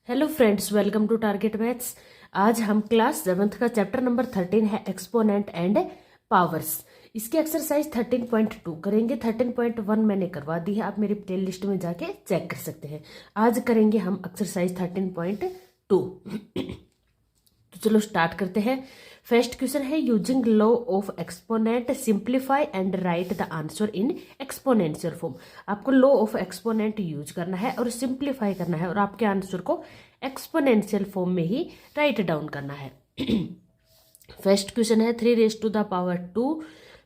Hello friends, welcome to Target Maths. आज हम class 7th का चैप्टर नंबर 13 है एक्सपोनेंट एंड पावर्स। इसके एक्सरसाइज 13.2 करेंगे। 13.1 मैंने करवा दी है, आप मेरी प्ले लिस्ट में जाके चेक कर सकते हैं। आज करेंगे हम एक्सरसाइज 13.2। तो चलो स्टार्ट करते हैं। फर्स्ट क्वेश्चन है, using law of exponent simplify and right the answer in exponential form. आपको लॉ ऑफ एक्सपोनेंट यूज करना है और सिंप्लीफाई करना है और आपके आंसर को एक्सपोनेंशियल फॉर्म में ही राइट डाउन करना है। फर्स्ट क्वेश्चन है 3 raise to the power 2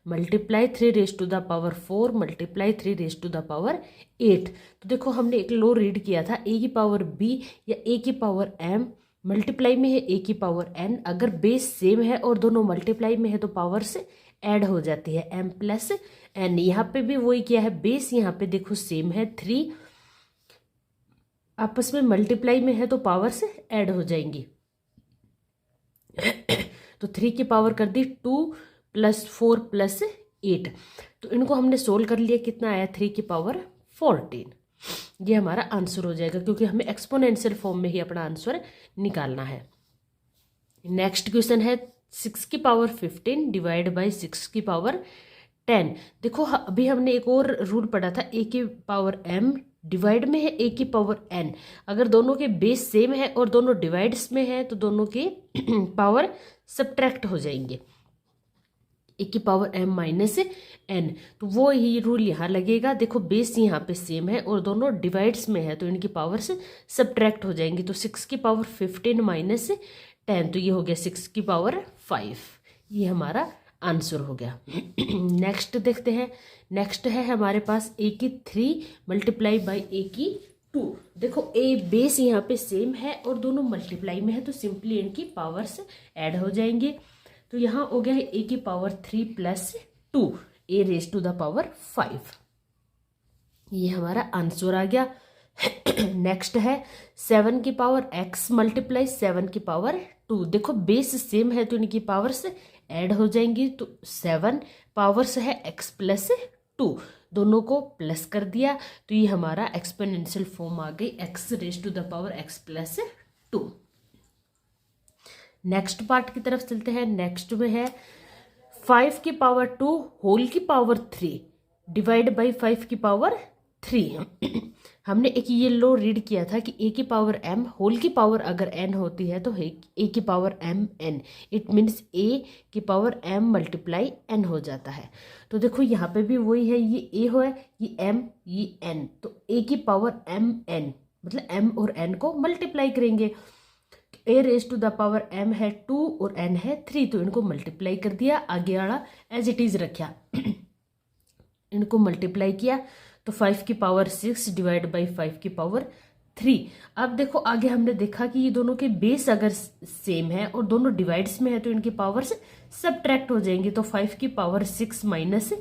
multiply 3 raise to the power 4 multiply 3 raise to the power 8। तो देखो हमने एक लॉ रीड किया था, ए की पावर बी या ए की पावर एम मल्टीप्लाई में है ए की पावर एन। अगर बेस सेम है और दोनों मल्टीप्लाई में है तो पावर से ऐड हो जाती है एम प्लस एन। यहाँ पे भी वही किया है, बेस यहाँ पे देखो सेम है 3, आपस में मल्टीप्लाई में है तो पावर से ऐड हो जाएंगी। तो 3 की पावर कर दी 2 + 4 + 8। तो इनको हमने सोल्व कर लिया, कितना आया 3 की पावर 14। ये हमारा आंसर हो जाएगा क्योंकि हमें एक्सपोनेंशियल फॉर्म में ही अपना आंसर निकालना है। नेक्स्ट क्वेश्चन है 6 की पावर 15 डिवाइड बाई 6 की पावर 10। देखो अभी हमने एक और रूल पढ़ा था, ए की पावर एम डिवाइड में है ए की पावर एन। अगर दोनों के बेस सेम है और दोनों डिवाइड्स में है तो दोनों के पावर सब्ट्रैक्ट हो जाएंगे, ए की पावर एम माइनस एन। तो वो ही रूल यहाँ लगेगा। देखो बेस यहाँ पे सेम है और दोनों डिवाइड्स में है तो इनकी पावर से सब्ट्रैक्ट हो जाएंगी। तो 6 की पावर 15 माइनस 10, तो ये हो गया 6 की पावर 5। ये हमारा आंसर हो गया। नेक्स्ट देखते हैं। नेक्स्ट है हमारे पास ए की 3 मल्टीप्लाई बाई ए की 2। देखो ए बेस यहाँ पे सेम है और दोनों मल्टीप्लाई में है तो सिंपली इनकी पावर से ऐड हो जाएंगे। तो यहाँ हो गया है ए की power 3 + 2 a raise to the power 5। ये हमारा आंसर आ गया। नेक्स्ट है 7 की पावर x मल्टीप्लाई 7 की पावर 2। देखो बेस सेम है तो इनकी पावर से ऐड हो जाएंगी। तो 7 पावर से है x + 2, दोनों को प्लस कर दिया तो ये हमारा एक्सपोनेंशियल फॉर्म आ गई x raise to the power x + 2। Next part की तरफ चलते हैं। नेक्स्ट में है 5 की पावर 2 होल की पावर 3 डिवाइड बाई 5 की पावर 3। हमने एक ये लॉ रीड किया था कि ए की पावर एम होल की पावर अगर एन होती है तो ए की power M N, it means A की पावर एम मल्टीप्लाई एन हो जाता है। तो देखो यहाँ पे भी वही है, ये ए हो है, ये एम, ये एन। तो ए की पावर एम एन मतलब एम और एन को मल्टीप्लाई करेंगे। A raise to the power M है 2 और एन है 3, तो इनको मल्टीप्लाई कर दिया, आगे वाला एज इट इज रखा। इनको मल्टीप्लाई किया तो 5 की पावर 6 डिवाइड बाई 5 की पावर 3। अब देखो आगे हमने देखा कि ये दोनों के बेस अगर सेम है और दोनों डिवाइड्स में है तो इनकी पावर से सब्ट्रैक्ट हो जाएंगे। तो 5 की पावर 6 माइनस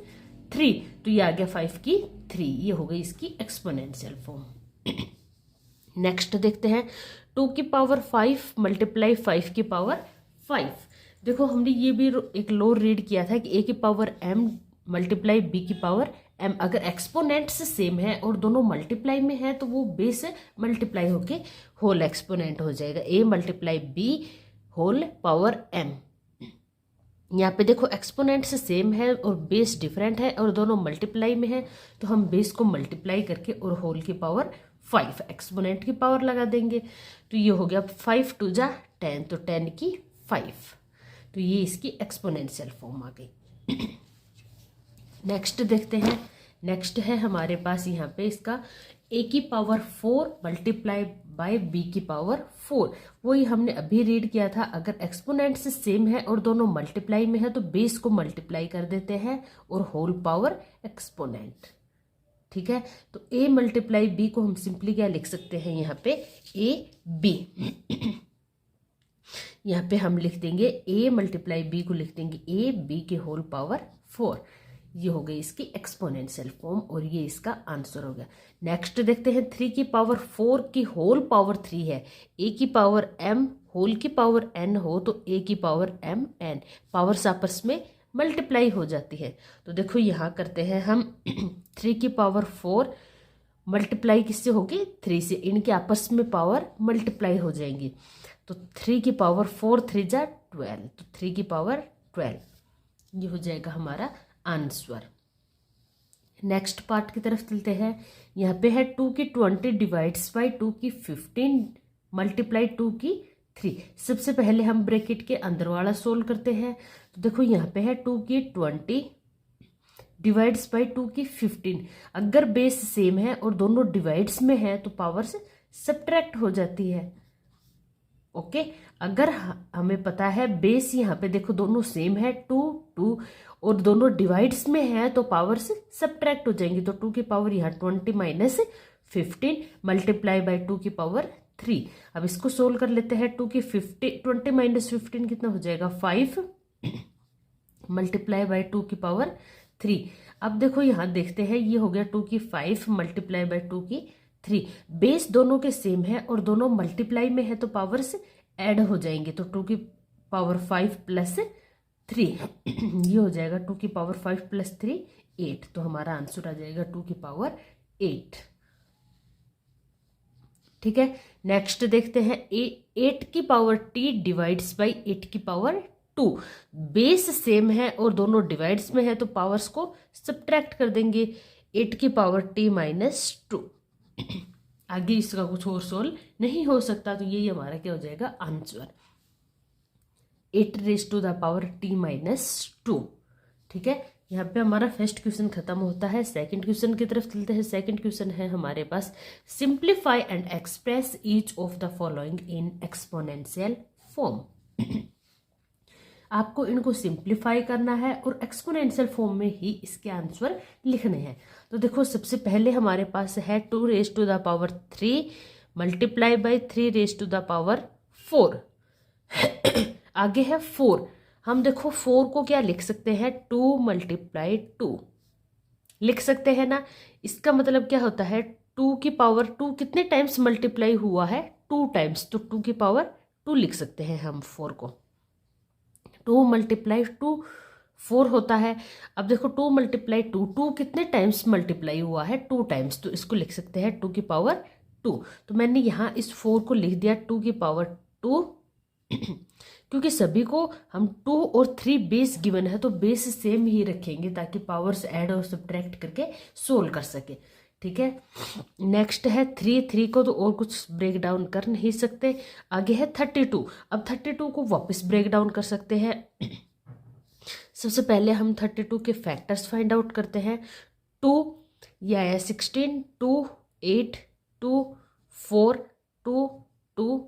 3, तो ये आ गया 5 की 3। ये हो गई इसकी एक्सपोनेंशियल फॉर्म। नेक्स्ट देखते हैं 2 की पावर 5 मल्टीप्लाई 5 की पावर 5। देखो हमने ये भी एक लॉ रीड किया था कि ए की पावर एम मल्टीप्लाई बी की पावर एम। अगर एक्सपोनेंट्स सेम है और दोनों मल्टीप्लाई में है तो वो बेस मल्टीप्लाई होके होल एक्सपोनेंट हो जाएगा, A multiply B whole power M. यहाँ पे देखो एक्सपोनेंट्स सेम है और बेस डिफरेंट है और दोनों मल्टीप्लाई में है तो हम बेस को मल्टीप्लाई करके और होल की पावर 5 एक्सपोनेंट की पावर लगा देंगे। तो ये हो गया 5 × 2 = 10, तो 10 की 5। तो ये इसकी एक्सपोनेंशियल फॉर्म आ गई। नेक्स्ट देखते हैं। नेक्स्ट है हमारे पास यहाँ पे इसका ए की पावर 4 मल्टीप्लाई बाय बी की पावर 4। वही हमने अभी रीड किया था, अगर एक्सपोनेंट्स सेम है और दोनों मल्टीप्लाई में है तो बेस को मल्टीप्लाई कर देते हैं और होल पावर एक्सपोनेंट। ठीक है, तो ए मल्टीप्लाई बी को हम सिंपली क्या लिख सकते हैं, यहाँ पे ए बी। यहाँ पे हम लिख देंगे ए मल्टीप्लाई बी को लिख देंगे ए बी के होल पावर 4। ये हो गई इसकी एक्सपोनेंशियल फॉर्म और ये इसका आंसर हो गया। नेक्स्ट देखते हैं 3 की पावर 4 की होल पावर 3 है। ए की पावर एम होल की पावर एन हो तो ए की पावर एम एन, पावर्स आपस में मल्टीप्लाई हो जाती है। तो देखो यहाँ करते हैं हम 3 की पावर 4 मल्टीप्लाई किससे होगी, 3 से, इनके आपस में पावर मल्टीप्लाई हो जाएंगी। तो 3 की पावर 4 3 जा 12, तो 3 की पावर 12, ये हो जाएगा हमारा आंसर। नेक्स्ट पार्ट की तरफ चलते हैं। यहाँ पे है 2 की 20 डिवाइड्स बाई 2 की 15 मल्टीप्लाई 2 की 3। सबसे पहले हम ब्रैकेट के अंदर वाला सोल्व करते हैं। तो देखो यहाँ पे है 2 की 20 डिवाइड्स बाई 2 की 15। अगर बेस सेम है और दोनों डिवाइड्स में है तो पावर से सब्ट्रैक्ट हो जाती है। ओके, अगर हमें पता है बेस यहाँ पे देखो दोनों सेम है 2 2 और दोनों डिवाइड्स में है तो पावर से सब्ट्रैक्ट हो जाएंगी। तो 2 की पावर यहाँ 20 माइनस 15 मल्टीप्लाई बाई 2 की पावर 3। अब इसको सोल्व कर लेते हैं। 2 की 20 माइनस 15 कितना हो जाएगा 5 मल्टीप्लाई बाई 2 की पावर 3। अब देखो यहाँ देखते हैं, ये हो गया 2 की 5 मल्टीप्लाई बाई 2 की 3। बेस दोनों के सेम है और दोनों मल्टीप्लाई में है तो पावर्स ऐड हो जाएंगे। तो 2 की पावर 5 प्लस 3 ये हो जाएगा 2 की पावर 5 प्लस 3 8। तो हमारा आंसर आ जाएगा 2 की पावर 8। ठीक है, नेक्स्ट देखते हैं 8 की पावर t डिवाइड्स बाई 8 की पावर 2। बेस सेम है और दोनों डिवाइड्स में है तो पावर्स को सब्ट्रैक्ट कर देंगे। 8 की पावर t माइनस 2। आगे इसका कुछ और सोल्व नहीं हो सकता, तो यही हमारा क्या हो जाएगा answer, 8 raise to the power t minus 2। ठीक है, यहाँ पे हमारा फर्स्ट क्वेश्चन खत्म होता है। सेकंड क्वेश्चन की तरफ चलते हैं। सेकंड क्वेश्चन है हमारे पास, simplify and express each of the following in exponential form. आपको इनको सिंप्लीफाई करना है और एक्सपोनेंशियल फॉर्म में ही इसके आंसर लिखने हैं। तो देखो सबसे पहले हमारे पास है 2 raise to the power 3 multiply by 3 raise to the power 4। आगे है 4। हम देखो 4 को क्या लिख सकते हैं, 2 मल्टीप्लाई 2 लिख सकते हैं ना। इसका मतलब क्या होता है, 2 की पावर 2 कितने टाइम्स मल्टीप्लाई हुआ है, 2 टाइम्स, तो 2 की पावर 2 लिख सकते हैं हम 4 को। 2 मल्टीप्लाई 2 4 होता है। अब देखो 2 मल्टीप्लाई 2, 2 कितने टाइम्स मल्टीप्लाई हुआ है, 2 टाइम्स, तो इसको लिख सकते हैं 2 की पावर 2। तो मैंने यहाँ इस 4 को लिख दिया 2 की पावर 2 क्योंकि सभी को हम 2 और 3 बेस गिवन है तो बेस सेम ही रखेंगे ताकि पावर्स ऐड और सब्ट्रैक्ट करके सोल्व कर सके। ठीक है, नेक्स्ट है 3 को तो और कुछ ब्रेक डाउन कर नहीं सकते। आगे है 32। अब 32 को वापस ब्रेक डाउन कर सकते हैं। सबसे पहले हम 32 के फैक्टर्स फाइंड आउट करते हैं। 2 या 16 2 8 2 4 2 2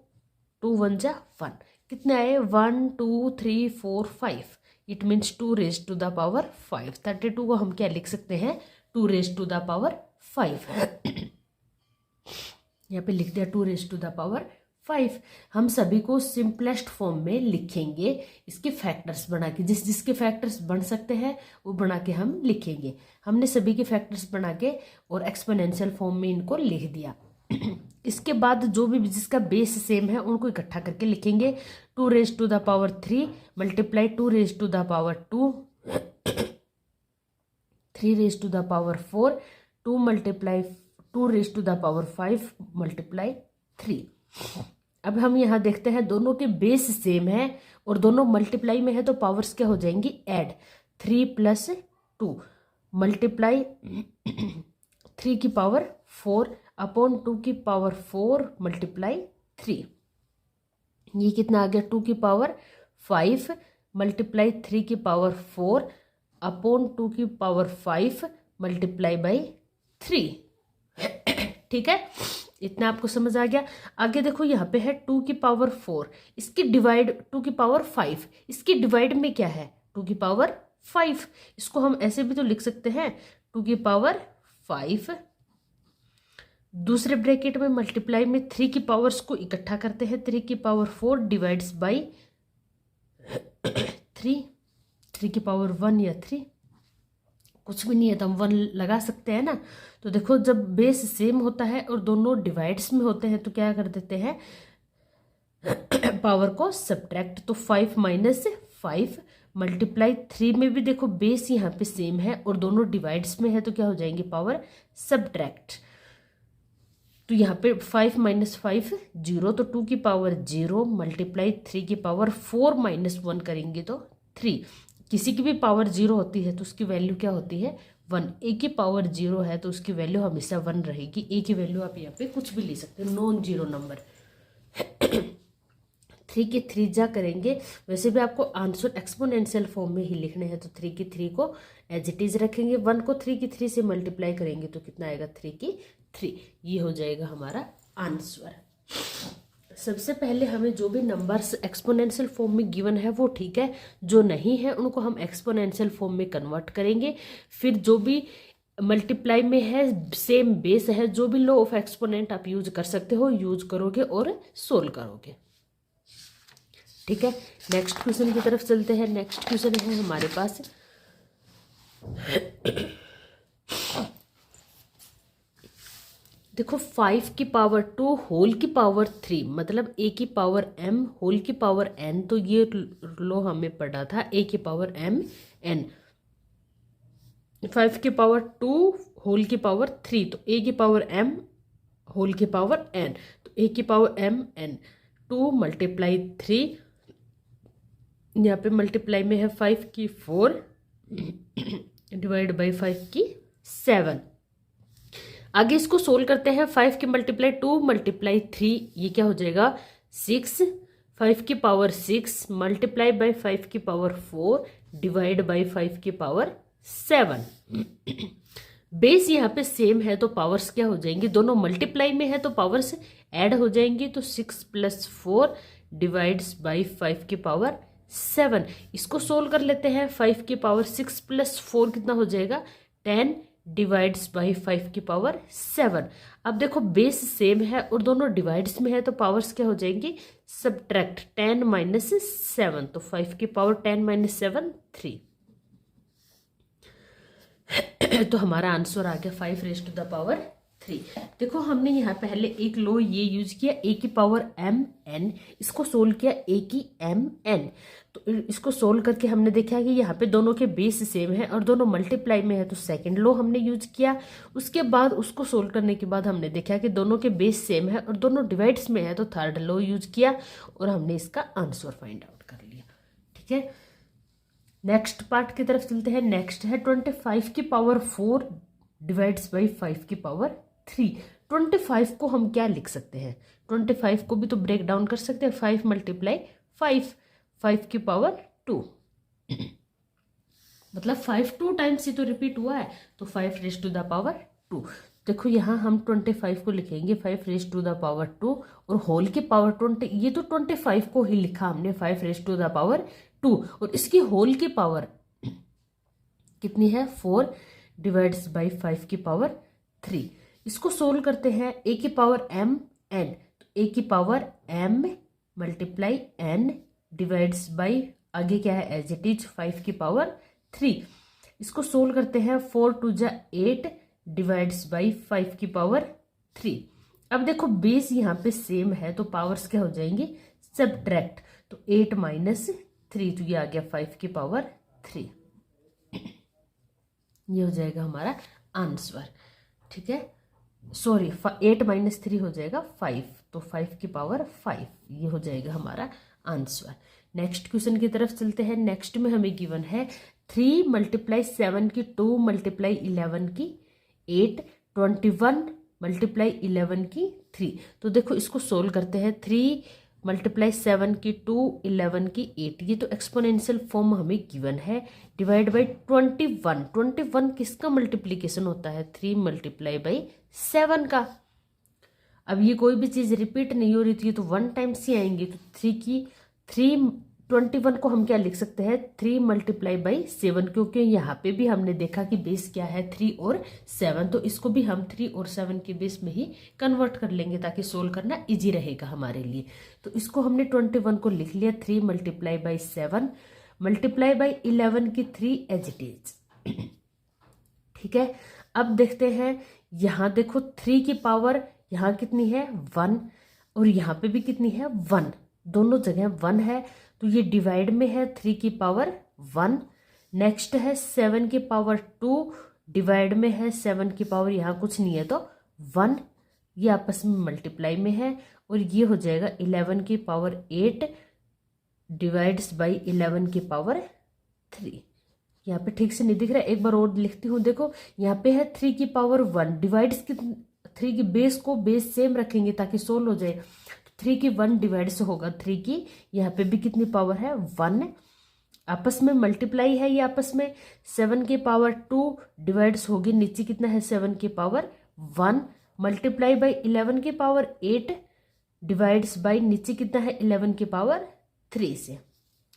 2 1 जा 1, कितने आए 1 2 3 4 5। It means 2 raise to the power 5। 32 को हम क्या लिख सकते हैं, 2 रेज टू द पावर 5। यहाँ पे लिख दिया 2 रेज टू द पावर 5। हम सभी को सिंपलेस्ट फॉर्म में लिखेंगे, इसके फैक्टर्स बना के, जिसके फैक्टर्स बन सकते हैं वो बना के हम लिखेंगे। हमने सभी के फैक्टर्स बना के और एक्सपोनेंशियल फॉर्म में इनको लिख दिया। इसके बाद जो भी जिसका बेस सेम है उनको इकट्ठा करके लिखेंगे। 2 raise to the power 3 multiply 2 raise to the power 2 3 raise to the power 4 2 multiply 2 raise to the power 5 multiply 3। अब हम यहाँ देखते हैं दोनों के बेस सेम है और दोनों मल्टीप्लाई में है तो पावर्स क्या हो जाएंगी, ऐड। 3 प्लस 2 मल्टीप्लाई 3 की पावर 4 अपॉन 2 की पावर 4 मल्टीप्लाई 3। ये कितना आ गया, 2 की पावर 5 मल्टीप्लाई 3 की पावर 4 अपॉन 2 की पावर 5 मल्टीप्लाई बाई 3। ठीक है, इतना आपको समझ आ गया। आगे देखो यहाँ पे है 2 की पावर 4, इसकी डिवाइड 2 की पावर 5, इसकी डिवाइड में क्या है 2 की पावर 5। इसको हम ऐसे भी तो लिख सकते हैं 2 की पावर 5, दूसरे ब्रैकेट में मल्टीप्लाई में 3 की पावर्स को इकट्ठा करते हैं, 3 की पावर 4 डिवाइड्स बाई 3 की पावर 1 या 3 कुछ भी नहीं है तो हम 1 लगा सकते हैं ना। तो देखो जब बेस सेम होता है और दोनों डिवाइड्स में होते हैं तो क्या कर देते हैं, पावर को सब्ट्रैक्ट। तो 5 माइनस 5 मल्टीप्लाई 3 में भी देखो बेस यहाँ पे सेम है और दोनों डिवाइड्स में है तो क्या हो जाएंगे, पावर सब्ट्रैक्ट। तो यहाँ पे 5 माइनस 5 0, तो 2 की पावर 0 मल्टीप्लाई 3 की पावर 4 माइनस 1 करेंगे तो 3। किसी की भी पावर 0 होती है तो उसकी वैल्यू क्या होती है 1। ए की पावर 0 है तो उसकी वैल्यू हमेशा 1 रहेगी। ए की वैल्यू आप यहाँ पे कुछ भी ले सकते हो, नॉन जीरो नंबर। 3 की 3 जा करेंगे। वैसे भी आपको आंसर एक्सपोनेंशियल फॉर्म में ही लिखने हैं तो 3 की 3 को एज इट इज रखेंगे। 1 को 3 की 3 से मल्टीप्लाई करेंगे तो कितना आएगा 3 की 3। ये हो जाएगा हमारा आंसर। सबसे पहले हमें जो भी नंबर्स एक्सपोनेंशियल फॉर्म में गिवन है वो ठीक है, जो नहीं है उनको हम एक्सपोनेंशियल फॉर्म में कन्वर्ट करेंगे। फिर जो भी मल्टीप्लाई में है, सेम बेस है, जो भी लॉ ऑफ एक्सपोनेंट आप यूज कर सकते हो यूज करोगे और सोल्व करोगे। ठीक है, नेक्स्ट क्वेश्चन की तरफ चलते हैं। नेक्स्ट क्वेश्चन है हमारे पास देखो 5 की पावर 2 होल की पावर 3 मतलब a की पावर m होल की पावर n। तो ये लो हमें पढ़ा था a की पावर m n। 5 की पावर 2 होल की पावर 3 तो a की पावर m होल की पावर n, तो a की पावर m n 2 मल्टीप्लाई 3, यहाँ पे मल्टीप्लाई में है 5 की 4 डिवाइड बाई 5 की 7। आगे इसको सोल्व करते हैं। 5 की मल्टीप्लाई 2 मल्टीप्लाई 3 ये क्या हो जाएगा 6। 5 की पावर 6 मल्टीप्लाई बाई 5 की पावर 4 डिवाइड बाई 5 की पावर 7। बेस यहाँ पे सेम है तो पावर्स क्या हो जाएंगी, दोनों मल्टीप्लाई में है तो पावर्स ऐड हो जाएंगी। तो 6 प्लस 4 डिवाइड्स बाई 5 की पावर 7। इसको सोल्व कर लेते हैं। 5 की पावर 6 प्लस 4 कितना हो जाएगा 10 डिवाइड्स बाई 5 की पावर 7। अब देखो बेस सेम है और दोनों डिवाइड्स में है तो पावर्स क्या हो जाएंगी सब्ट्रैक्ट 10 माइनस 7। तो 5 की पावर 10 माइनस 7 3। तो हमारा आंसर आ गया 5 रेज़ टू द पावर 3। देखो हमने यहाँ पहले एक लो ये यूज किया a की पावर m n, इसको सोल्व किया a की m n। तो इसको सोल्व करके हमने देखा कि यहाँ पे दोनों के बेस सेम है और दोनों मल्टीप्लाई में है तो सेकंड लो हमने यूज किया। उसके बाद उसको सोल्व करने के बाद हमने देखा कि दोनों के बेस सेम है और दोनों डिवाइड्स में है तो थर्ड लो यूज किया और हमने इसका आंसर फाइंड आउट कर लिया। ठीक है, नेक्स्ट पार्ट की तरफ चलते हैं। नेक्स्ट है 25 की पावर 4 डिवाइड्स बाई 5 की पावर 3। 25 को हम क्या लिख सकते हैं, 25 को भी तो ब्रेक डाउन कर सकते हैं। 5 मल्टीप्लाई 5 की पावर 2 मतलब 5 2 टाइम्स ही तो रिपीट हुआ है तो 5 रेज़ टू द पावर 2। देखो यहाँ हम 25 को लिखेंगे 5 रेज़ टू द पावर 2 और होल की पावर 20, ये तो 25 को ही लिखा हमने 5 रेज़ टू द पावर 2 और इसकी होल की पावर कितनी है 4 डिवाइड्स बाई 5 की पावर 3। इसको सोल्व करते हैं। a की पावर m n, तो a की power m multiply n divides by आगे क्या है एज इट इज 5 की पावर 3। इसको सोल्व करते हैं। 4 2 जा 8 डिवाइड्स बाई 5 की पावर 3। अब देखो बेस यहाँ पे सेम है तो पावर्स क्या हो जाएंगी सब्ट्रैक्ट, तो 8 माइनस 3 तो ये आ गया 5 की पावर 3। ये हो जाएगा हमारा आंसर। ठीक है, सॉरी 8 माइनस 3 हो जाएगा 5, तो 5 की पावर 5 ये हो जाएगा हमारा आंसर। नेक्स्ट क्वेश्चन की तरफ चलते हैं। नेक्स्ट में हमें गिवन है 3 मल्टीप्लाई 7 की 2 मल्टीप्लाई 11 की 8 21 मल्टीप्लाई 11 की 3। तो देखो इसको सोल्व करते हैं। 3 मल्टीप्लाई 7 की 2 11 की 8, ये तो एक्सपोनेंशियल फॉर्म हमें गिवन है। डिवाइड बाई 21 किसका मल्टीप्लीकेशन होता है 3 मल्टीप्लाई बाई 7 का। अब ये कोई भी चीज़ रिपीट नहीं हो रही थी तो 1 टाइम्स ही आएंगी। तो 21 को हम क्या लिख सकते हैं 3 मल्टीप्लाई बाई 7, क्योंकि यहाँ पे भी हमने देखा कि बेस क्या है 3 और 7, तो इसको भी हम 3 और 7 के बेस में ही कन्वर्ट कर लेंगे ताकि सोल्व करना इजी रहेगा हमारे लिए। तो इसको हमने 21 को लिख लिया 3 मल्टीप्लाई बाई 7 मल्टीप्लाई बाई 11 की 3 एज इट इज। ठीक है, अब देखते हैं यहाँ देखो 3 की पावर यहाँ कितनी है 1 और यहाँ पे भी कितनी है 1, दोनों जगह 1 है तो ये डिवाइड में है 3 की पावर 1। नेक्स्ट है 7 की पावर 2 डिवाइड में है 7 की पावर यहाँ कुछ नहीं है तो 1। ये आपस में मल्टीप्लाई में है, और ये हो जाएगा 11 की पावर 8 डिवाइड्स बाई 11 की पावर 3। यहाँ पे ठीक से नहीं दिख रहा है, एक बार और लिखती हूँ। देखो यहाँ पे है 3 की पावर 1 डिवाइड्स की 3 की बेस को बेस सेम रखेंगे ताकि सोल्व हो जाए। 3 की 1 डिवाइड से होगा 3 की, यहाँ पे भी कितनी पावर है 1, आपस में मल्टीप्लाई है ये आपस में। 7 की पावर 2 डिवाइड्स होगी, नीचे कितना है 7 की पावर 1 मल्टीप्लाई बाई 11 की पावर 8 डिवाइड्स बाई नीचे कितना है 11 की पावर 3 से।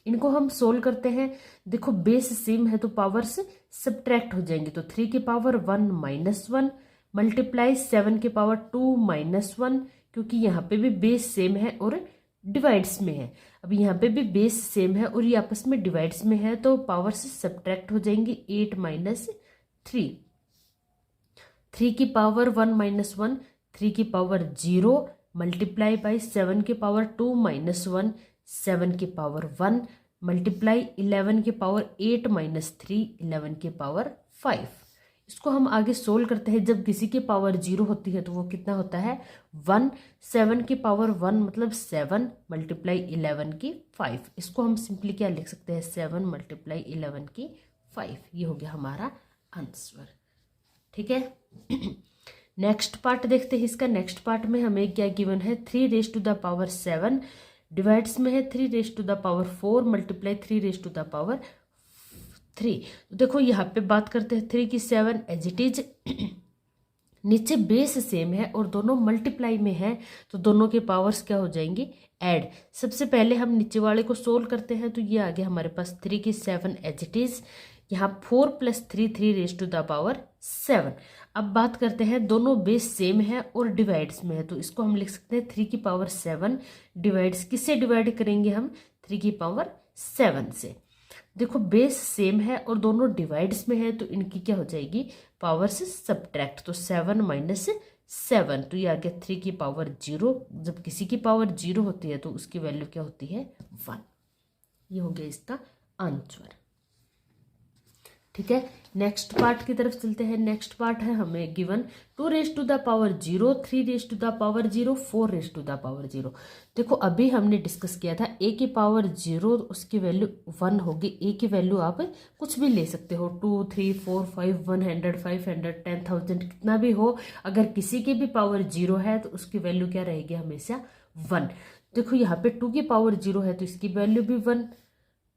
इनको हम सोल्व करते हैं। देखो बेस सेम है तो पावर्स सब्ट्रैक्ट हो जाएंगे, तो 3 की पावर 1 माइनस 1 मल्टीप्लाई 7 की पावर 2 माइनस 1, क्योंकि यहाँ पे भी बेस सेम है और डिवाइड्स में है। अब यहाँ पे भी बेस सेम है और ये आपस में डिवाइड्स में है, तो पावर्स सब्ट्रैक्ट हो जाएंगे। 8 माइनस 3, 3 की पावर 1 माइनस 1 3 की पावर 0 मल्टीप्लाई बाई 7 की पावर 2 माइनस 1 7 की पावर 1 मल्टीप्लाई 11 की पावर 8 माइनस 3 11 की पावर 5। इसको हम आगे सोल्व करते हैं। जब किसी की पावर 0 होती है तो वो कितना होता है 1, 7 की पावर 1 मतलब 7 मल्टीप्लाई 11 की 5। इसको हम सिंपली क्या लिख सकते हैं 7 मल्टीप्लाई 11 की 5। ये हो गया हमारा आंसर। ठीक है, नेक्स्ट पार्ट देखते हैं। इसका नेक्स्ट पार्ट में हमें क्या गिवन है 3 raise to the power 7 divides में है 3 raise to the power 4 multiply 3 raise to the power 3। तो देखो यहाँ पे बात करते हैं 3 की 7 एज इट इज, नीचे बेस सेम है और दोनों मल्टीप्लाई में है, तो दोनों के पावर्स क्या हो जाएंगे ऐड। सबसे पहले हम नीचे वाले को सोल्व करते हैं, तो ये आ गया हमारे पास 3 की 7 एज इट इज, यहाँ 4 plus 3 3 raise to the power 7। अब बात करते हैं दोनों बेस सेम है और डिवाइड्स में है, तो इसको हम लिख सकते हैं 3 की पावर 7 डिवाइड्स किससे डिवाइड करेंगे हम 3 की पावर 7 से। देखो बेस सेम है और दोनों डिवाइड्स में है, तो इनकी क्या हो जाएगी पावर से सब्ट्रैक्ट, तो 7 माइनस 7, तो ये आ गया 3 की पावर 0। जब किसी की पावर 0 होती है तो उसकी वैल्यू क्या होती है 1। ये हो गया इसका आंसर। ठीक है, नेक्स्ट पार्ट की तरफ चलते हैं। नेक्स्ट पार्ट है हमें given 2 raise to the power 0 3 raise to the power 0 4 raise to the power 0। देखो अभी हमने डिस्कस किया था a की पावर 0 उसकी वैल्यू 1 होगी। a की वैल्यू आप कुछ भी ले सकते हो 2 3 4 5 100 500 10,000 कितना भी हो, अगर किसी की भी पावर 0 है तो उसकी वैल्यू क्या रहेगी हमेशा 1। देखो यहाँ पे 2 की पावर 0 है तो इसकी वैल्यू भी 1,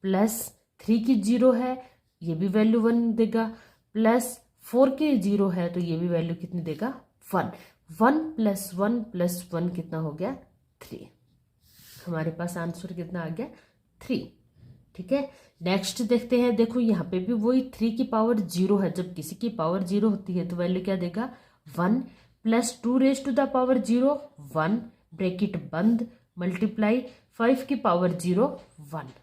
प्लस 3 की 0 है ये भी वैल्यू 1 देगा, प्लस 4 की 0 है तो ये भी वैल्यू कितनी देगा 1। 1 प्लस 1 प्लस 1 कितना हो गया 3। हमारे पास आंसर कितना आ गया 3। ठीक है, नेक्स्ट देखते हैं। देखो यहाँ पे भी वही 3 की पावर 0 है, जब किसी की पावर 0 होती है तो वैल्यू क्या देगा 1 plus 2 raise to the power 0 1 bracket बंद मल्टीप्लाई 5 की पावर 0 1।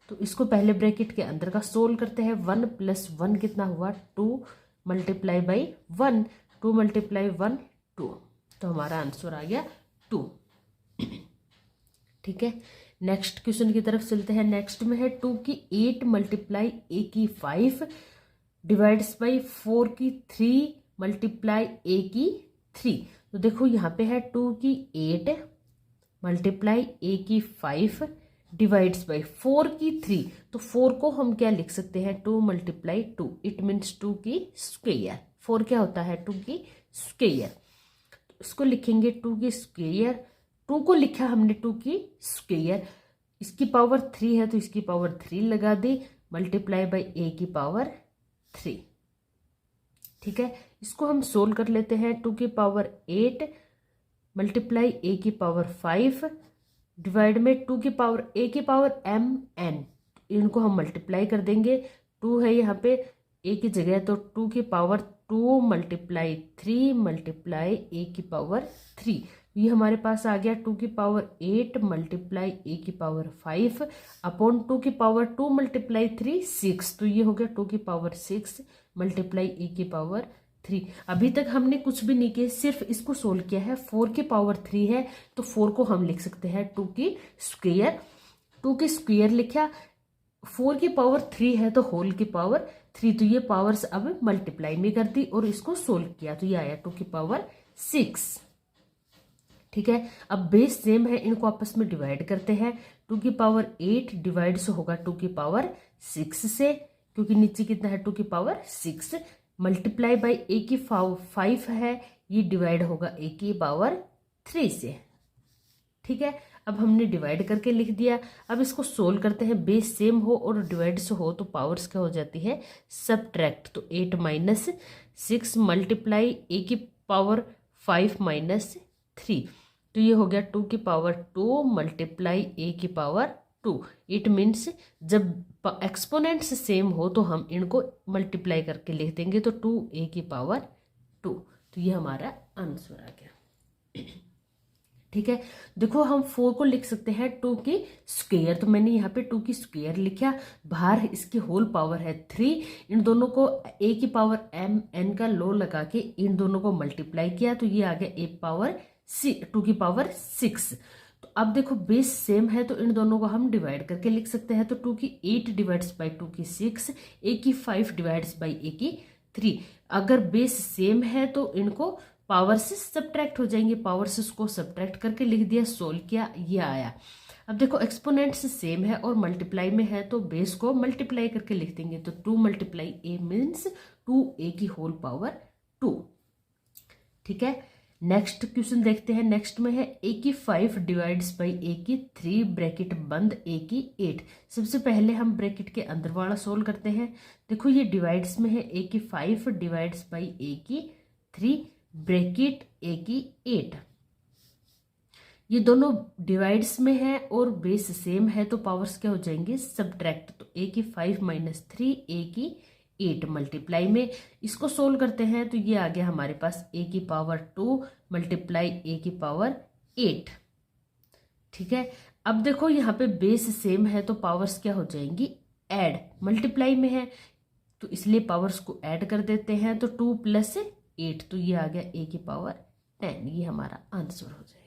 तो इसको पहले ब्रैकेट के अंदर का सोल्व करते हैं। 1 प्लस 1 कितना हुआ 2 मल्टीप्लाई बाई 1 2 मल्टीप्लाई 1 2, तो हमारा आंसर आ गया 2। ठीक है, नेक्स्ट क्वेश्चन की तरफ चलते हैं। नेक्स्ट में है 2 की 8 मल्टीप्लाई a की 5 डिवाइड्स बाई 4 की 3 मल्टीप्लाई a की 3। तो देखो यहाँ पे है 2 की 8 मल्टीप्लाई a की 5 डिवाइड्स बाई 4 की 3, तो 4 को हम क्या लिख सकते हैं 2 मल्टीप्लाई 2, इट मीन्स 2 की स्क्वायर। 4 क्या होता है 2 की स्क्वायर, तो इसको लिखेंगे 2 की स्क्वायर। 2 को लिखा हमने 2 की स्क्वायर, इसकी पावर 3 है तो इसकी पावर 3 लगा दी मल्टीप्लाई बाई a की पावर 3। ठीक है, इसको हम सोल्व कर लेते हैं। 2 की पावर 8 मल्टीप्लाई a की पावर 5 डिवाइड में 2 की पावर a की पावर mn, इनको हम मल्टीप्लाई कर देंगे। 2 है यहाँ पे a की जगह, तो 2 की पावर 2 मल्टीप्लाई 3 मल्टीप्लाई a की पावर 3, ये हमारे पास आ गया 2 की पावर 8 मल्टीप्लाई a की पावर 5 अपॉन 2 की पावर 2 मल्टीप्लाई 3 6, तो ये हो गया 2 की पावर 6 मल्टीप्लाई a की पावर 3। अभी तक हमने कुछ भी नहीं किया, सिर्फ इसको सोल्व किया है। 4 की पावर 3 है तो 4 को हम लिख सकते हैं 2 की स्क्वायर। 2 की स्क्वायर लिखा, 4 की पावर 3 है तो होल की पावर 3, तो ये पावर्स अब मल्टीप्लाई में कर दी और इसको सोल्व किया तो ये आया 2 की पावर 6। ठीक है। अब बेस सेम है, इनको आपस में डिवाइड करते हैं। 2 की पावर 8 डिवाइड से होगा 2 की पावर 6 से, क्योंकि नीचे कितना है 2 की पावर 6, मल्टीप्लाई बाई a की 5 है, ये डिवाइड होगा a की पावर 3 से। ठीक है, अब हमने डिवाइड करके लिख दिया। अब इसको सोल्व करते हैं। बेस सेम हो और डिवाइड से हो तो पावर्स क्या हो जाती है, सब्ट्रैक्ट। तो 8 माइनस 6 मल्टीप्लाई a की पावर 5 माइनस 3, तो ये हो गया 2 की पावर 2 मल्टीप्लाई a की पावर 2। इट मीन्स जब एक्सपोनेंट्स सेम हो तो हम इनको मल्टीप्लाई करके लिख देंगे, तो 2a की पावर 2। तो ये हमारा आंसर आ गया। ठीक है, देखो हम 4 को लिख सकते हैं 2 की स्क्वायर, तो मैंने यहाँ पे 2 की स्क्वायर लिखा, बाहर इसकी होल पावर है 3, इन दोनों को a की पावर n का लो लगा के इन दोनों को मल्टीप्लाई किया, तो ये आ गया a पावर 2 की पावर 6। तो अब देखो बेस सेम है तो इन दोनों को हम डिवाइड करके लिख सकते हैं, तो 2 की 8 डिवाइड्स बाई 2 की 6, a की 5 डिवाइड्स बाई a की 3। अगर बेस सेम है तो इनको पावर से सब्ट्रैक्ट हो जाएंगे, पावर से उसको सब्ट्रैक्ट करके लिख दिया, सोल्व किया, ये आया। अब देखो एक्सपोनेंट्स सेम है और मल्टीप्लाई में है तो बेस को मल्टीप्लाई करके लिख देंगे, तो 2 मल्टीप्लाई a मीन्स 2a की होल पावर 2। ठीक है, नेक्स्ट क्वेश्चन देखते हैं। नेक्स्ट में है a की 5 डिवाइड्स बाई a की 3 ब्रैकेट बंद a की 8। सबसे पहले हम ब्रैकेट के अंदर वाला सोल्व करते हैं। देखो ये डिवाइड्स में है, a की 5 डिवाइड्स बाई a की 3 ब्रैकेट a की 8। ये दोनों डिवाइड्स में है और बेस सेम है तो पावर्स क्या हो जाएंगे, सब्ट्रैक्ट। तो a की 5 माइनस 3 a की 8 मल्टीप्लाई में इसको सोल्व करते हैं, तो ये आ गया हमारे पास a की पावर 2 मल्टीप्लाई a की पावर 8। ठीक है, अब देखो यहाँ पे बेस सेम है तो पावर्स क्या हो जाएंगी, ऐड। मल्टीप्लाई में है तो इसलिए पावर्स को ऐड कर देते हैं, तो 2 प्लस 8, तो ये आ गया a की पावर 10। ये हमारा आंसर हो जाएगा।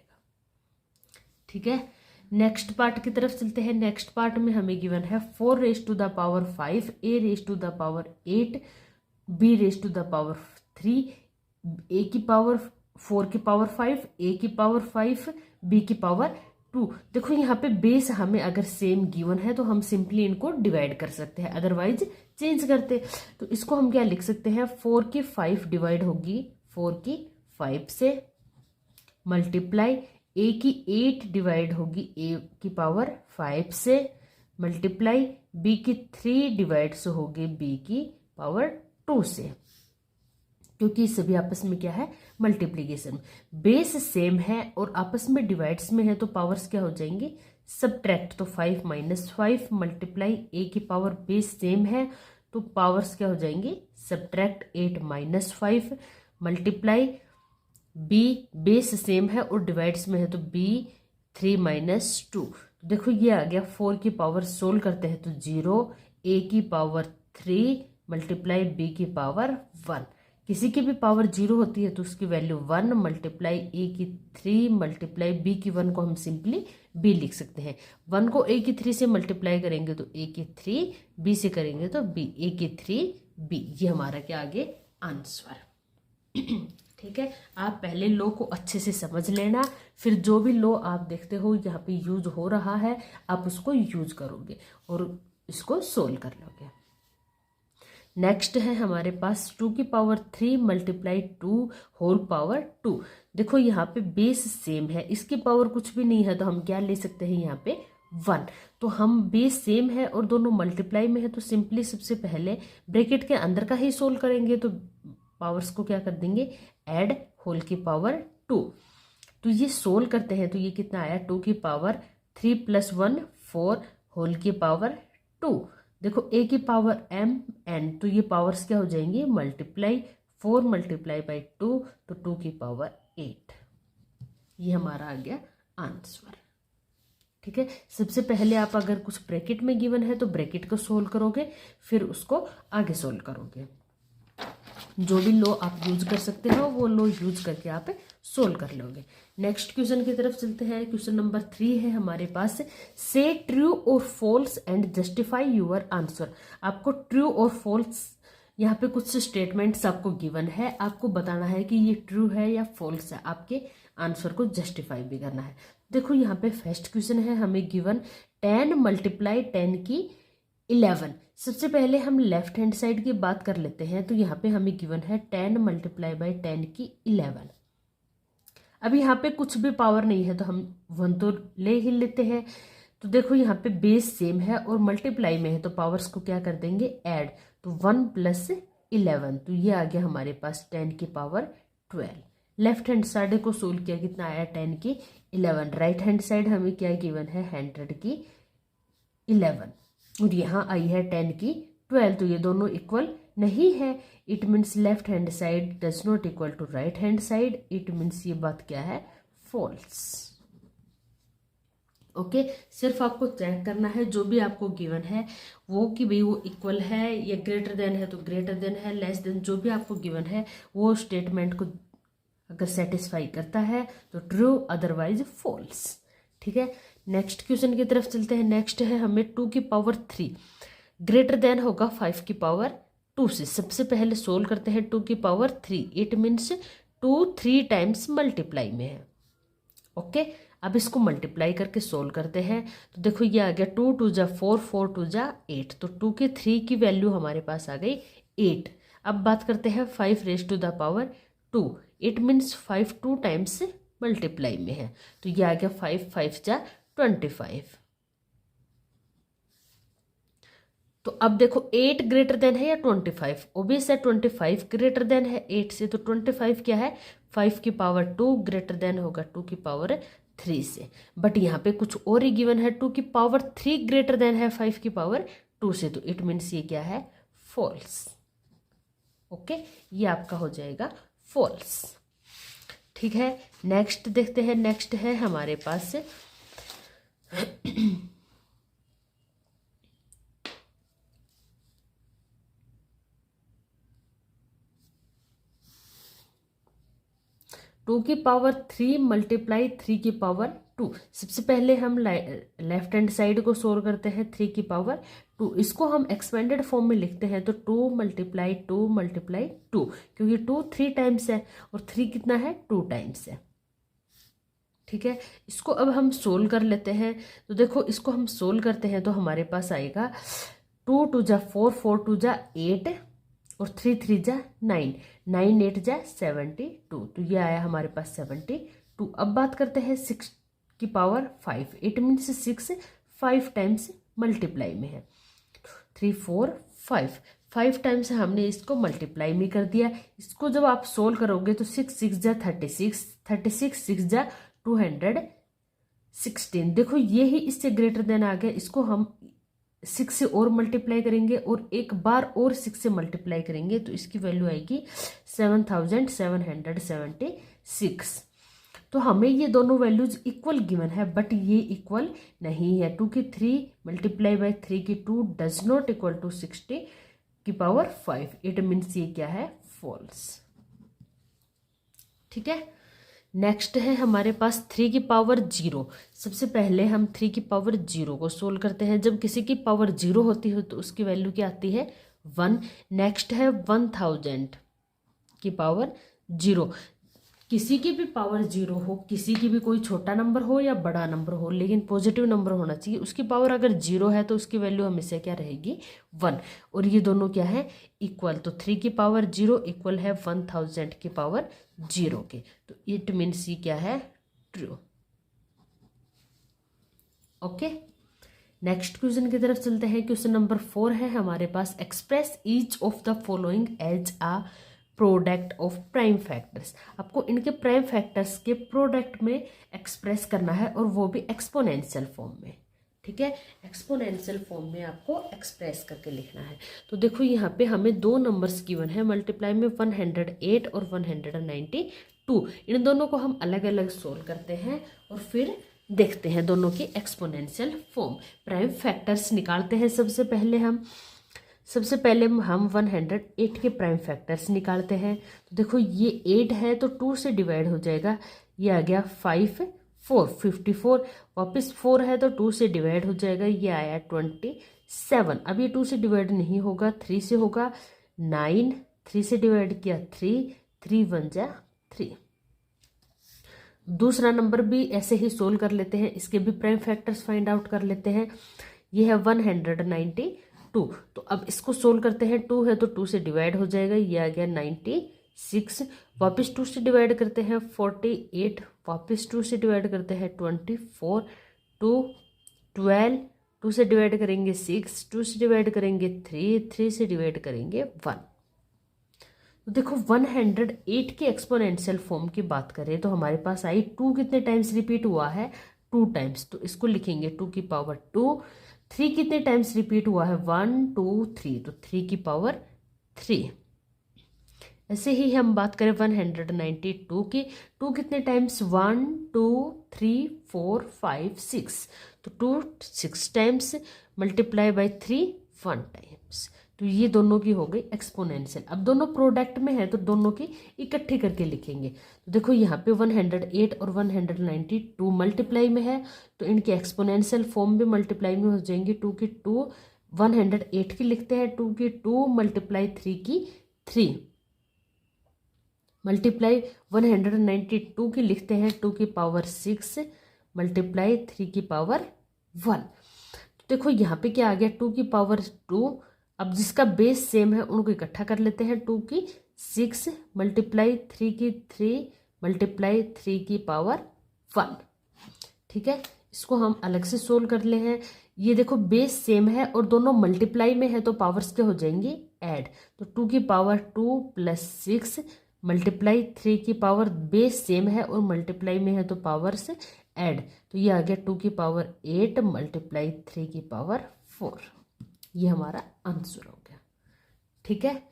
ठीक है, नेक्स्ट पार्ट की तरफ चलते हैं। नेक्स्ट पार्ट में हमें गिवन है 4 raise to the power 5 a raise to the power 8 b raise to the power 3 a की पावर 4 की पावर 5 a की पावर 5 b की पावर 2। देखो यहाँ पे बेस हमें अगर सेम गिवन है तो हम सिंपली इनको डिवाइड कर सकते हैं, अदरवाइज चेंज करते। तो इसको हम क्या लिख सकते हैं, 4 की 5 डिवाइड होगी 4 की 5 से, मल्टीप्लाई a की 8 डिवाइड होगी a की पावर 5 से, मल्टीप्लाई b की 3 डिवाइड से होगी b की पावर 2 से, क्योंकि सभी आपस में क्या है, मल्टीप्लीकेशन। बेस सेम है और आपस में डिवाइड्स में है तो पावर्स क्या हो जाएंगे, सब्ट्रैक्ट। तो 5 माइनस 5 मल्टीप्लाई a की पावर बेस सेम है तो पावर्स क्या हो जाएंगे, subtract 8 minus 5 multiply b base same है और डिवाइड्स में है तो b 3 माइनस 2। देखो ये आ गया, 4 की पावर सोल्व करते हैं तो 0, a की पावर 3 मल्टीप्लाई b की पावर 1। किसी की भी पावर 0 होती है तो उसकी वैल्यू 1 मल्टीप्लाई a की 3 मल्टीप्लाई b की 1 को हम सिंपली b लिख सकते हैं। 1 को a की 3 से मल्टीप्लाई करेंगे तो a की 3, b से करेंगे तो b, a की 3 b। ये हमारा क्या आगे आंसर। ठीक है, आप पहले लो को अच्छे से समझ लेना, फिर जो भी लो आप देखते हो यहाँ पे यूज हो रहा है आप उसको यूज करोगे और इसको सोल्व कर लोगे। नेक्स्ट है हमारे पास 2 की पावर 3 मल्टीप्लाई 2 होल पावर 2। देखो यहाँ पे बेस सेम है, इसकी पावर कुछ भी नहीं है तो हम क्या ले सकते हैं यहाँ पे 1। तो हम बेस सेम है और दोनों मल्टीप्लाई में है तो सिंपली सबसे पहले ब्रैकेट के अंदर का ही सोल्व करेंगे, तो पावर्स को क्या कर देंगे, ऐड होल की पावर 2। तो ये सोल्व करते हैं तो ये कितना आया, 2 की पावर 3 प्लस 1 4 होल की पावर 2। देखो a की पावर m n, तो ये पावर्स क्या हो जाएंगे, मल्टीप्लाई 4 मल्टीप्लाई बाई 2 तो 2 की पावर 8। ये हमारा आ गया आंसर। ठीक है, सबसे पहले आप अगर कुछ ब्रैकेट में गिवन है तो ब्रैकेट को सोल्व करोगे, फिर उसको आगे सोल्व करोगे। जो भी लो आप यूज कर सकते हो वो लो यूज करके आप सोल्व कर लोगे। नेक्स्ट क्वेश्चन की तरफ चलते हैं। क्वेश्चन नंबर 3 है हमारे पास, से ट्रू और false and justify your answer. आपको ट्रू और फॉल्स यहाँ पे कुछ स्टेटमेंट्स आपको गिवन है, आपको बताना है कि ये ट्रू है या फॉल्स है। आपके आंसर को जस्टिफाई भी करना है। देखो यहाँ पे फर्स्ट क्वेश्चन है, हमें गिवन 10 मल्टीप्लाई 10 की 11। सबसे पहले हम लेफ्ट हैंड साइड की बात कर लेते हैं। तो यहाँ पे हमें गिवन है 10 मल्टीप्लाई बाई 10 की 11। अब यहाँ पे कुछ भी पावर नहीं है तो हम 1 तो ले ही लेते हैं। तो देखो यहाँ पे बेस सेम है और मल्टीप्लाई में है तो पावर्स को क्या कर देंगे, ऐड। तो 1 प्लस 11, तो ये आ गया हमारे पास 10 की पावर 12। लेफ्ट हैंड साइड को सोल्व किया, कितना आया 10 की 11। राइट हैंड साइड हमें क्या गिवन है 100 की 11 और यहाँ आई है 10 की 12। तो ये दोनों इक्वल नहीं है। It means left hand side does not equal to right hand side. It means ये बात क्या है, फॉल्स। ओके, सिर्फ आपको चेक करना है जो भी आपको गिवन है वो कि भाई वो इक्वल है या ग्रेटर देन है तो ग्रेटर देन है, लेस देन, जो भी आपको गिवन है वो स्टेटमेंट को अगर सेटिस्फाई करता है तो ट्रू, अदरवाइज फॉल्स। ठीक है, नेक्स्ट क्वेश्चन की तरफ चलते हैं। नेक्स्ट है हमें 2 की पावर 3 ग्रेटर देन होगा 5 की पावर 2 से। सबसे पहले सोल्व करते हैं 2 की power 3। It means 2 3 times multiply में है। ओके, अब इसको मल्टीप्लाई करके सोल्व करते हैं। तो देखो ये आ गया 2 2 जा 4 4 2 जा 8। तो 2 के 3 की वैल्यू हमारे पास आ गई 8। अब बात करते हैं 5 raise to the power 2। It means 5 2 times multiply में है। तो ये आ गया 5 5 जा 25। तो अब देखो 8 ग्रेटर देन है या 25, ओबियस है 25 ग्रेटर देन है 8 से। तो 25 क्या है, 5 की पावर 2 ग्रेटर देन होगा 2 की पावर 3 से। बट यहाँ पे कुछ और ही गिवन है, 2 की पावर 3 ग्रेटर देन है 5 की पावर 2 से। तो इट मीन्स ये क्या है, फॉल्स। ओके, ये आपका हो जाएगा फॉल्स। ठीक है, नेक्स्ट देखते हैं। नेक्स्ट है हमारे पास 2 की पावर 3 मल्टीप्लाई 3 की पावर 2। सबसे पहले हम लेफ्ट हैंड साइड को सोल्व करते हैं 3 की पावर 2। इसको हम एक्सपेंडेड फॉर्म में लिखते हैं तो 2 मल्टीप्लाई 2 मल्टीप्लाई 2, क्योंकि 2 3 टाइम्स है और 3 कितना है 2 टाइम्स है। ठीक है, इसको अब हम सोल्व कर लेते हैं। तो देखो इसको हम सोल्व करते हैं तो हमारे पास आएगा 2 2 जा 4 4 2 जा 8 और 3 3 जा 9 9 8 जा 72। तो ये आया हमारे पास 72। अब बात करते हैं 6 की power 5। It means 6 5 times multiply में है। 3 4 5 5 टाइम्स हमने इसको मल्टीप्लाई में कर दिया। इसको जब आप सोल्व करोगे तो 6 6 जा 36 36 6 जा 216। देखो ये ही इससे ग्रेटर देन आ गया। इसको हम 6 से और मल्टीप्लाई करेंगे और एक बार और 6 से मल्टीप्लाई करेंगे तो इसकी वैल्यू आएगी 7776। तो हमें ये दोनों वैल्यूज इक्वल गिवन है बट ये इक्वल नहीं है। 2 की 3 मल्टीप्लाई बाई 3 की 2 डज नॉट इक्वल टू 60 की पावर 5। इट मीन्स ये क्या है, फॉल्स। ठीक है, नेक्स्ट है हमारे पास 3 की पावर 0। सबसे पहले हम 3 की पावर 0 को सोल्व करते हैं। जब किसी की पावर 0 होती है तो उसकी वैल्यू क्या आती है, 1। नेक्स्ट है 1000 की पावर 0। किसी की भी पावर 0 हो, किसी की भी कोई छोटा नंबर हो या बड़ा नंबर हो, लेकिन पॉजिटिव नंबर होना चाहिए। उसकी पावर अगर 0 है तो उसकी वैल्यू हमेशा क्या रहेगी, 1। और ये दोनों क्या है, इक्वल। तो 3 की पावर 0 इक्वल है 1000 की पावर 0 के। तो इट मीन्स ये क्या है, ट्रू। ओके, नेक्स्ट क्वेश्चन की तरफ चलते हैं। क्वेश्चन नंबर 4 है हमारे पास, express each of the following as a product of prime factors. आपको इनके प्राइम फैक्टर्स के प्रोडक्ट में एक्सप्रेस करना है और वो भी एक्सपोनेंशियल फॉर्म में। ठीक है, एक्सपोनेंशियल फॉर्म में आपको एक्सप्रेस करके लिखना है। तो देखो यहाँ पे हमें दो नंबर्स गिवन है, मल्टीप्लाई में 108 और 192। इन दोनों को हम अलग अलग सोल्व करते हैं और फिर देखते हैं दोनों की एक्सपोनेंशियल फॉर्म। प्राइम फैक्टर्स निकालते हैं। सबसे पहले हम 108 के प्राइम फैक्टर्स निकालते हैं। तो देखो ये 8 है तो 2 से डिवाइड हो जाएगा, ये आ गया 5 4 54। वापस 4 है तो 2 से डिवाइड हो जाएगा, ये आया 27। अब ये 2 से डिवाइड नहीं होगा, 3 से होगा। 9 3 से डिवाइड किया 3 3 1 जा 3। दूसरा नंबर भी ऐसे ही सोल्व कर लेते हैं, इसके भी प्राइम फैक्टर्स फाइंड आउट कर लेते हैं। ये है 192। तो अब इसको सोल्व करते हैं, 2 है तो 2 से डिवाइड हो जाएगा, ये आ गया 96। वापस 2 से डिवाइड करते हैं 48, वापस 2 से डिवाइड करते हैं 24, 2 12, 2 से डिवाइड करेंगे 6, 2 से डिवाइड करेंगे 3, 3 से डिवाइड करेंगे 1। तो देखो 108 के एक्सपोनेंशियल फॉर्म की बात करें तो हमारे पास आई 2 कितने टाइम्स रिपीट हुआ है, 2 टाइम्स, तो इसको लिखेंगे 2 की पावर 2। 3 कितने टाइम्स रिपीट हुआ है, 1 2 3, तो 3 की पावर 3। ऐसे ही हम बात करें 192 की, 2 कितने टाइम्स, 1 2 3 4 5 6, तो 2 6 टाइम्स, मल्टीप्लाई बाई 3 1 टाइम्स। तो ये दोनों की हो गई एक्सपोनेंशियल। अब दोनों प्रोडक्ट में है तो दोनों की इकट्ठी करके लिखेंगे। तो देखो यहाँ पे 108 और 192 मल्टीप्लाई में है, तो इनके एक्सपोनेंशियल फॉर्म भी मल्टीप्लाई में हो जाएंगे। 2 की 2, 108 की लिखते हैं 2 की 2, मल्टीप्लाई 3 की 3, मल्टीप्लाई 192 की लिखते हैं 2 की पावर 6, मल्टीप्लाई 3 की पावर 1। तो देखो यहाँ पे क्या आ गया, 2 की पावर 2। अब जिसका बेस सेम है उनको इकट्ठा कर लेते हैं, 2 की 6, मल्टीप्लाई 3 की 3, मल्टीप्लाई 3 की पावर 1। ठीक है, इसको हम अलग से सोल्व कर ले हैं। ये देखो बेस सेम है और दोनों मल्टीप्लाई में है तो पावर्स क्या हो जाएंगे, ऐड। तो 2 की पावर 2 प्लस 6, मल्टीप्लाई 3 की पावर, बेस सेम है और मल्टीप्लाई में है तो पावर्स ऐड, तो ये आ गया 2 की पावर 8 मल्टीप्लाई 3 की पावर 4। ये हमारा आंसर हो गया। ठीक है,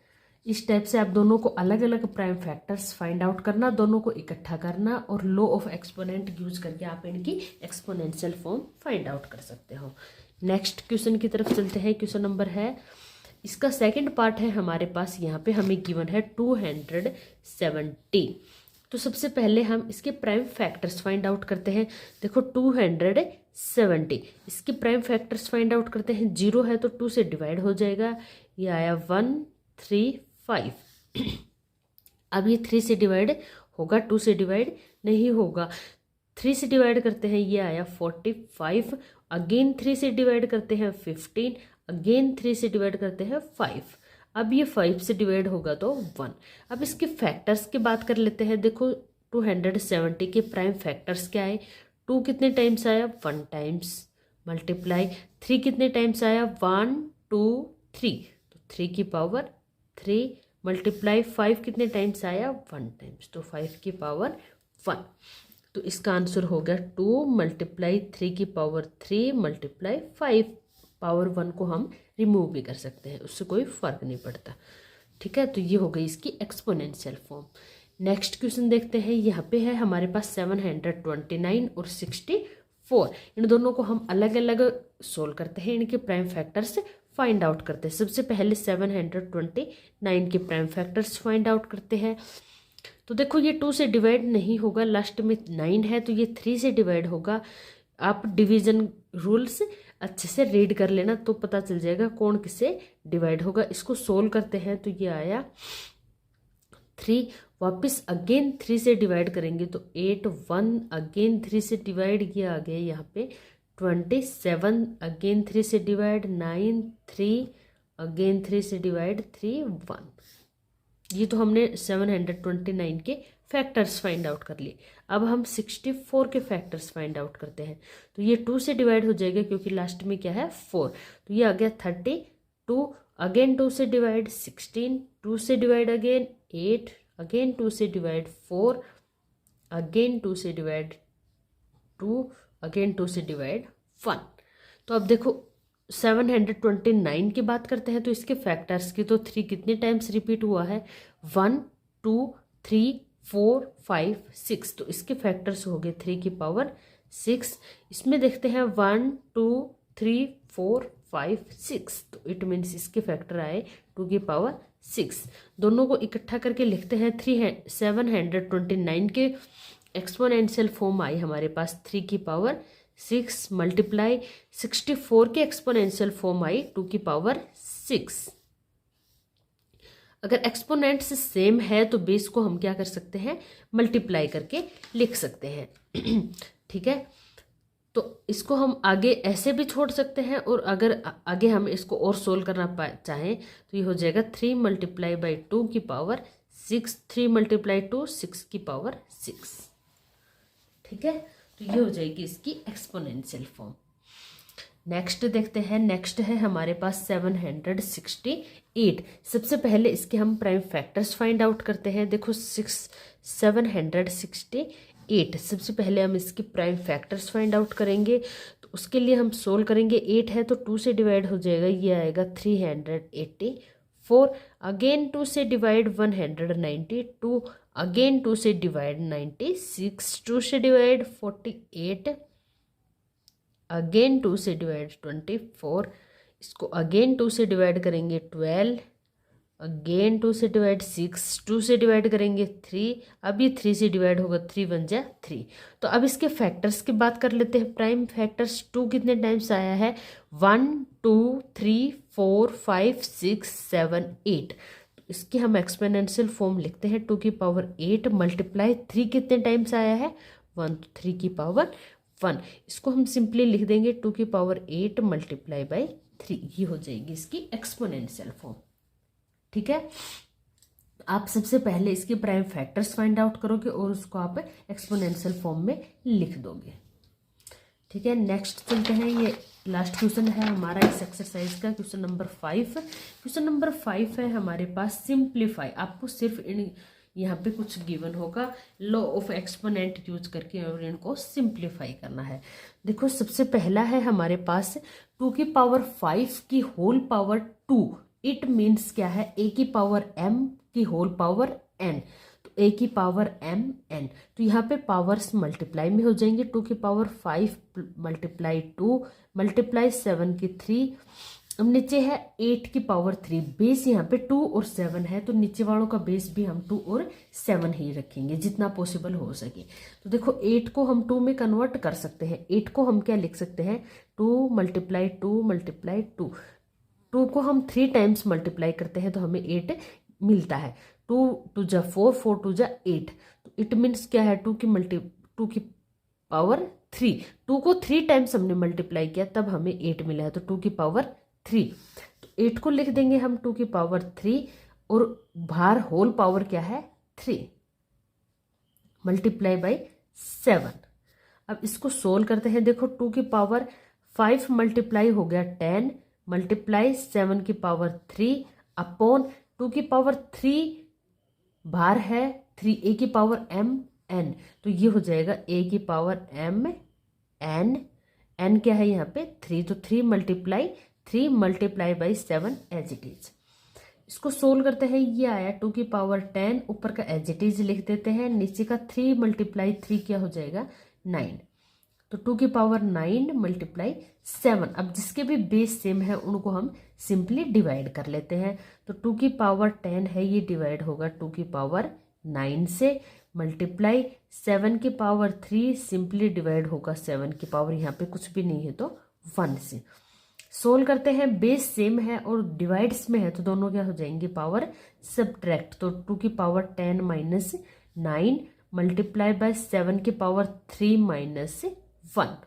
इस टाइप से आप दोनों को अलग अलग प्राइम फैक्टर्स फाइंड आउट करना, दोनों को इकट्ठा करना और लॉ ऑफ एक्सपोनेंट यूज करके आप इनकी एक्सपोनेंशियल फॉर्म फाइंड आउट कर सकते हो। नेक्स्ट क्वेश्चन की तरफ चलते हैं। क्वेश्चन नंबर है, इसका सेकंड पार्ट है हमारे पास, यहाँ पे हमें गिवन है 270। तो सबसे पहले हम इसके प्राइम फैक्टर्स फाइंड आउट करते हैं। देखो 270, इसके प्राइम फैक्टर्स फाइंड आउट करते हैं। 0 है तो 2 से डिवाइड हो जाएगा, ये आया 135। अब ये 3 से डिवाइड होगा, 2 से डिवाइड नहीं होगा। 3 से डिवाइड करते हैं, ये आया 45। अगेन 3 से डिवाइड करते हैं 15, अगेन 3 से डिवाइड करते हैं 5। अब ये 5 से डिवाइड होगा तो 1। अब इसके फैक्टर्स की बात कर लेते हैं। देखो 270 के प्राइम फैक्टर्स क्या आए, 2 कितने टाइम्स आया, 1 टाइम्स, मल्टीप्लाई 3 कितने टाइम्स आया, 1 2 3, तो 3 की पावर 3, मल्टीप्लाई 5 कितने टाइम्स आया, 1 टाइम्स, तो 5 की पावर 1। तो इसका आंसर हो गया 2 मल्टीप्लाई 3 की पावर 3 मल्टीप्लाई 5। पावर 1 को हम रिमूव भी कर सकते हैं, उससे कोई फर्क नहीं पड़ता। ठीक है, तो ये हो गई इसकी एक्सपोनेंशियल फॉर्म। नेक्स्ट क्वेश्चन देखते हैं। यहाँ पे है हमारे पास 729 और 64। इन दोनों को हम अलग अलग सोल्व करते हैं, इनके प्राइम फैक्टर्स फाइंड आउट करते हैं। सबसे पहले 729 के प्राइम फैक्टर्स फाइंड आउट करते हैं। तो देखो ये 2 से डिवाइड नहीं होगा, लास्ट में 9 है तो ये 3 से डिवाइड होगा। आप डिवीजन रूल्स अच्छे से रीड कर लेना तो पता चल जाएगा कौन किससे डिवाइड होगा। इसको सोल्व करते हैं तो ये आया 3, वापस अगेन 3 से डिवाइड करेंगे तो 8, 1 अगेन 3 से डिवाइड, ये आ गया यहाँ पे 27, अगेन 3 से डिवाइड 9, 3 अगेन 3 से डिवाइड 3, 1। ये तो हमने 729 के फैक्टर्स फाइंड आउट कर लिए। अब हम 64 के फैक्टर्स फाइंड आउट करते हैं। तो ये 2 से डिवाइड हो जाएगा क्योंकि लास्ट में क्या है 4, तो ये आ गया 32, अगेन 2 से डिवाइड 16, 2 से डिवाइड अगेन 8, अगेन 2 से डिवाइड 4, अगेन 2 से डिवाइड 2, अगेन 2 से डिवाइड 1। तो अब देखो 729 की बात करते हैं तो इसके फैक्टर्स की तो 3 कितने टाइम्स रिपीट हुआ है, 1 2 3 4 5 6, तो इसके फैक्टर्स हो गए 3 की पावर 6। इसमें देखते हैं 1 2 3 4 5 6, तो इट मीन्स इसके फैक्टर आए 2 की पावर 6। दोनों को इकट्ठा करके लिखते हैं 729 के एक्सपोनेंशियल फॉर्म आई हमारे पास 3 की पावर 6 मल्टीप्लाई 64 के एक्सपोनेंशियल फॉर्म आई 2 की पावर 6। अगर एक्सपोनेंट्स सेम है तो बेस को हम क्या कर सकते हैं, मल्टीप्लाई करके लिख सकते हैं। ठीक है, तो इसको हम आगे ऐसे भी छोड़ सकते हैं, और अगर आगे हम इसको और सोल्व करना चाहें तो ये हो जाएगा 3 मल्टीप्लाई बाई 2 की पावर 6, 3 मल्टीप्लाई 2 6 की पावर 6। ठीक है, तो ये हो जाएगी इसकी एक्सपोनेंशियल फॉर्म। नेक्स्ट देखते हैं, नेक्स्ट है हमारे पास 768। सबसे पहले इसके हम प्राइम फैक्टर्स फाइंड आउट करते हैं। देखो 768, सबसे पहले हम इसके प्राइम फैक्टर्स फाइंड आउट करेंगे। तो उसके लिए हम सोल्व करेंगे। 8 है तो 2 से डिवाइड हो जाएगा, ये आएगा 384। अगेन 2 से डिवाइड 192, अगेन 2 से डिवाइड 96, 2 से डिवाइड 48, अगेन 2 से डिवाइड 24, इसको अगेन 2 से डिवाइड करेंगे 12, अगेन 2 से डिवाइड 6, 2 से डिवाइड करेंगे 3, अब ये 3 से डिवाइड होगा, 3 1 जा 3। तो अब इसके फैक्टर्स की बात कर लेते हैं। प्राइम फैक्टर्स 2 कितने टाइम्स आया है, 1 2 3 4 5 6 7 8। तो इसकी हम एक्सपोनेंशियल फॉर्म लिखते हैं 2 की पावर 8 मल्टीप्लाई 3 कितने टाइम्स आया है, 1, तो 3 की पावर 1। इसको हम सिंपली लिख देंगे 2 की पावर 8 मल्टीप्लाई बाई 3, ये हो जाएगी इसकी एक्सपोनेंशियल फॉर्म। ठीक है, आप सबसे पहले इसके प्राइम फैक्टर्स फाइंड आउट करोगे और उसको आप एक्सपोनेंशियल फॉर्म में लिख दोगे। ठीक है, नेक्स्ट चलते हैं। ये लास्ट क्वेश्चन है हमारा इस एक्सरसाइज का, क्वेश्चन नंबर 5। क्वेश्चन नंबर 5 है हमारे पास सिंप्लीफाई। आपको सिर्फ यहाँ पे कुछ गिवन होगा, लॉ ऑफ एक्सपोनेंट यूज करके और इनको सिंप्लीफाई करना है। देखो सबसे पहला है हमारे पास 2 की पावर 5 की होल पावर 2। इट मीन्स क्या है, a की पावर m की होल पावर n, तो a की पावर m n। तो यहाँ पे पावर्स मल्टीप्लाई में हो जाएंगे। 2 की पावर 5 मल्टीप्लाई 2 मल्टीप्लाई 7 की 3। अब नीचे है 8 की पावर 3। बेस यहाँ पे 2 और 7 है, तो नीचे वालों का बेस भी हम 2 और 7 ही रखेंगे जितना पॉसिबल हो सके। तो देखो 8 को हम 2 में कन्वर्ट कर सकते हैं। 8 को हम क्या लिख सकते हैं, 2 मल्टीप्लाई 2 मल्टीप्लाई 2। 2 को हम 3 टाइम्स मल्टीप्लाई करते हैं तो हमें 8 मिलता है। 2 2 जा 4, 4 2 जा 8। तो इट मीन्स क्या है, 2 की पावर 3। 2 को 3 टाइम्स हमने मल्टीप्लाई किया तब हमें 8 मिला है, तो 2 की पावर 3। तो 8 को लिख देंगे हम 2 की पावर 3, और बाहर होल पावर क्या है 3 मल्टीप्लाई बाई 7। अब इसको सोल्व करते हैं। देखो 2 की पावर 5 मल्टीप्लाई हो गया 10 मल्टीप्लाई 7 की पावर 3 अपॉन 2 की पावर 3 बाहर है 3, a की पावर m n, तो ये हो जाएगा a की पावर m n। n क्या है यहाँ पे 3, तो 3 multiply by 7 as it is. इसको सोल्व करते हैं। ये आया 2 की पावर 10, ऊपर का एज इट इज लिख देते हैं, नीचे का 3 मल्टीप्लाई 3 क्या हो जाएगा 9। तो 2 की पावर 9 मल्टीप्लाई 7। अब जिसके भी बेस सेम है उनको हम सिंपली डिवाइड कर लेते हैं। तो 2 की पावर 10 है, ये डिवाइड होगा 2 की पावर 9 से, मल्टीप्लाई 7 की पावर 3 सिंपली डिवाइड होगा 7 की पावर, यहाँ पे कुछ भी नहीं है तो 1 से। सोल्व करते हैं, बेस सेम है और डिवाइड्स में है तो दोनों क्या हो जाएंगे पावर सब्ट्रैक्ट। तो 2 की पावर 10 माइनस 9 मल्टीप्लाई बाय 7 की पावर 3 माइनस 1।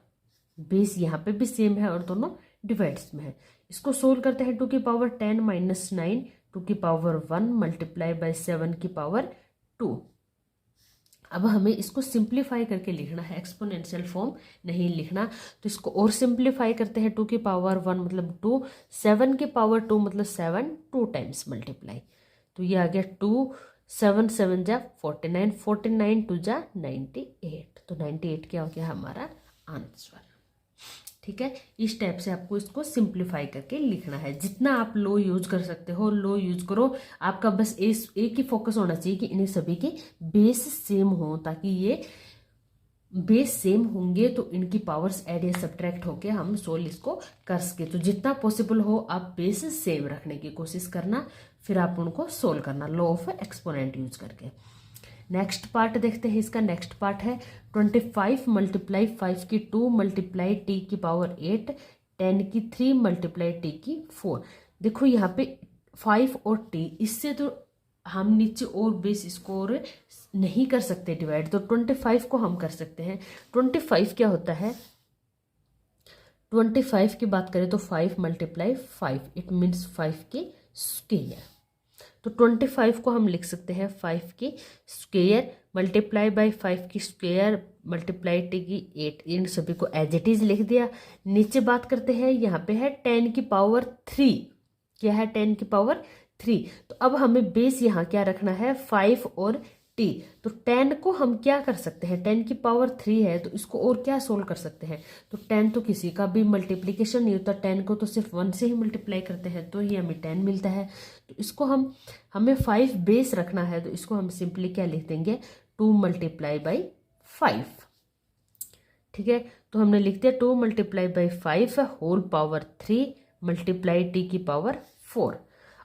बेस यहाँ पे भी सेम है और दोनों डिवाइड्स में है। इसको सोल्व करते हैं। 2 की पावर 10 माइनस 9, 2 की पावर 1 मल्टीप्लाई बाय 7 की पावर 2। अब हमें इसको सिंप्लीफाई करके लिखना है, एक्सपोनेंशियल फॉर्म नहीं लिखना। तो इसको और सिंप्लीफाई करते हैं। 2 की पावर 1 मतलब 2, 7 की पावर 2 मतलब 7, 2 टाइम्स मल्टीप्लाई। तो ये आ गया 2, 7 7 जा 49, 49 2 जा 98। तो 98 क्या हो गया हमारा आंसर। ठीक है, इस टाइप से आपको इसको सिंप्लीफाई करके लिखना है। जितना आप लो यूज कर सकते हो लो यूज करो। आपका बस एक ही फोकस होना चाहिए कि इन्हें सभी के बेस सेम हो, ताकि ये बेस सेम होंगे तो इनकी पावर्स ऐड या सब्ट्रैक्ट होके हम सोल्व इसको कर सके। तो जितना पॉसिबल हो आप बेस सेम रखने की कोशिश करना, फिर आप उनको सोल्व करना लॉ ऑफ एक्सपोनेंट यूज करके। नेक्स्ट पार्ट देखते हैं। इसका नेक्स्ट पार्ट है 25 मल्टीप्लाई 5 की 2 मल्टीप्लाई t की पावर 8, 10 की 3 मल्टीप्लाई t की 4। देखो यहाँ पे 5 और t, इससे तो हम नीचे और बेस इसको और नहीं कर सकते डिवाइड, तो 25 को हम कर सकते हैं। 25 क्या होता है, 25 की बात करें तो 5 × 5 इट मीन्स 5 के स्क्वायर। तो 25 को हम लिख सकते हैं 5 की स्क्वायर मल्टीप्लाई बाय 5 की स्क्वायर मल्टीप्लाई टी की 8। इन सभी को एज इट इज लिख दिया। नीचे बात करते हैं, यहाँ पे है 10⁻3। क्या है 10⁻3। तो अब हमें बेस यहाँ क्या रखना है 5 और t। तो 10 को हम क्या कर सकते हैं, 10⁻3 है तो इसको और क्या सोल्व कर सकते हैं। तो 10 तो किसी का भी मल्टीप्लीकेशन नहीं होता, 10 को तो सिर्फ 1 से ही मल्टीप्लाई करते हैं, तो ये हमें 10 मिलता है। तो इसको हमें 5 बेस रखना है, तो इसको हम सिंपली क्या लिख देंगे 2 × 5। ठीक है, तो हमने लिख दिया 2 × 5 होल पावर 3 मल्टीप्लाई t की पावर 4।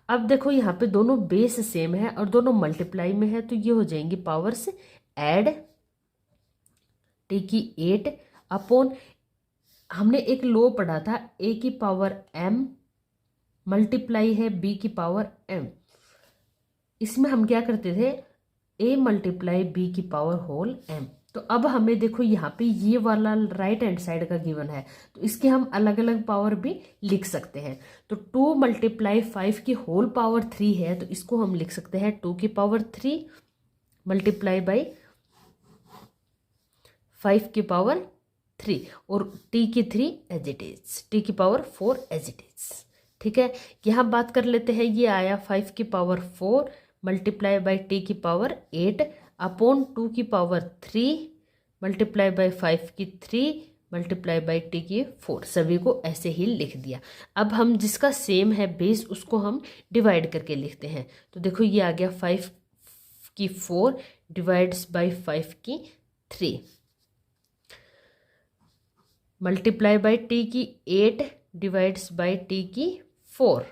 अब देखो यहाँ पे दोनों बेस सेम है और दोनों मल्टीप्लाई में है, तो ये हो जाएंगी पावर्स ऐड t की 8 अपॉन, हमने एक लो पढ़ा था a की पावर m मल्टीप्लाई है b की पावर m। इसमें हम क्या करते थे a मल्टीप्लाई b की पावर होल m। तो अब हमें देखो यहाँ पे ये वाला राइट हैंड साइड का गिवन है, तो इसके हम अलग अलग पावर भी लिख सकते हैं। तो 2 × 5 की होल पावर 3 है, तो इसको हम लिख सकते हैं 2 की पावर 3 मल्टीप्लाई बाई 5 की पावर 3 और t की 3 एज इट इज, t की पावर 4 एज इट इज। ठीक है, यहाँ बात कर लेते हैं, ये आया 5 की पावर 4 मल्टीप्लाई बाई t की पावर 8 अपॉन 2 की पावर 3 मल्टीप्लाई बाई 5 की 3 मल्टीप्लाई बाई t की 4। सभी को ऐसे ही लिख दिया। अब हम जिसका सेम है बेस उसको हम डिवाइड करके लिखते हैं। तो देखो ये आ गया 5 की 4 डिवाइड्स बाई 5 की 3 मल्टीप्लाई बाई t की 8 डिवाइड्स बाई t की 4।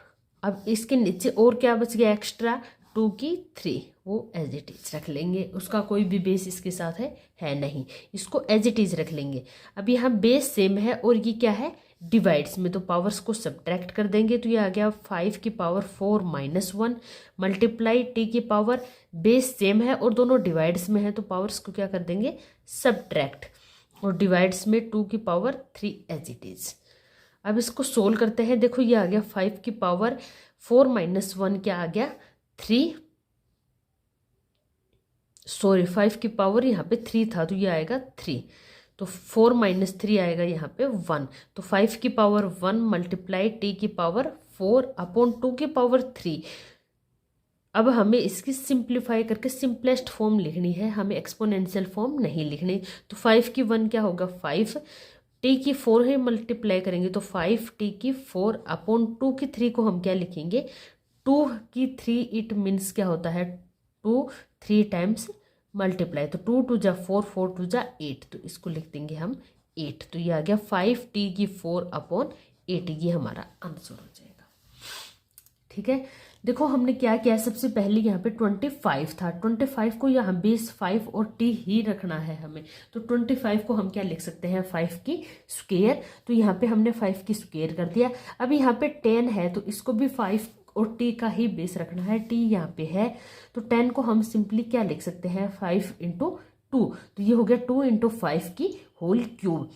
अब इसके नीचे और क्या बच गया एक्स्ट्रा 2 की 3, वो एज इट इज रख लेंगे, उसका कोई भी बेस इसके साथ है नहीं, इसको एज इट इज रख लेंगे। अब यहाँ बेस सेम है और ये क्या है डिवाइड्स में, तो पावर्स को सब्ट्रैक्ट कर देंगे, तो ये आ गया 5 की पावर 4 -1 मल्टीप्लाई t की पावर, बेस सेम है और दोनों डिवाइड्स में है, तो पावर्स को क्या कर देंगे सब्ट्रैक्ट, और डिवाइड्स में 2 की पावर 3 एज इट इज। अब इसको सोल्व करते हैं, देखो ये आ गया 5 की पावर 4 -1 क्या आ गया 3, सॉरी 5 की पावर यहाँ पे 3 था तो ये आएगा 3, तो 4 - 3 आएगा यहाँ पे 1, तो 5 की पावर 1 मल्टीप्लाई t की पावर 4 अपॉन 2 की पावर 3। अब हमें इसकी सिंप्लीफाई करके सिंपलेस्ट फॉर्म लिखनी है, हमें एक्सपोनेंशियल फॉर्म नहीं लिखनी। तो 5 की 1 क्या होगा 5, t की 4 है मल्टीप्लाई करेंगे तो 5t की 4 अपॉन 2 की 3 को हम क्या लिखेंगे 2 की 3, इट मीन्स क्या होता है 2 3 टाइम्स मल्टीप्लाई, तो 2 2 जा 4 4 2 जा 8, तो इसको लिख देंगे हम 8। तो ये आ गया 5t की 4 अपॉन 8, ये हमारा आंसर हो जाएगा। ठीक है, देखो हमने क्या किया, सबसे पहले यहाँ पे 25 था, 25 को यहाँ बेस 5 और t ही रखना है हमें, तो 25 को हम क्या लिख सकते हैं 5 की स्क्वायर, तो यहाँ पे हमने 5 की स्क्वायर कर दिया। अब यहाँ पे 10 है तो इसको भी 5 और t का ही बेस रखना है, t यहाँ पे है, तो 10 को हम सिंपली क्या लिख सकते हैं 5 × 2, तो ये हो गया 2 × 5 की whole cube.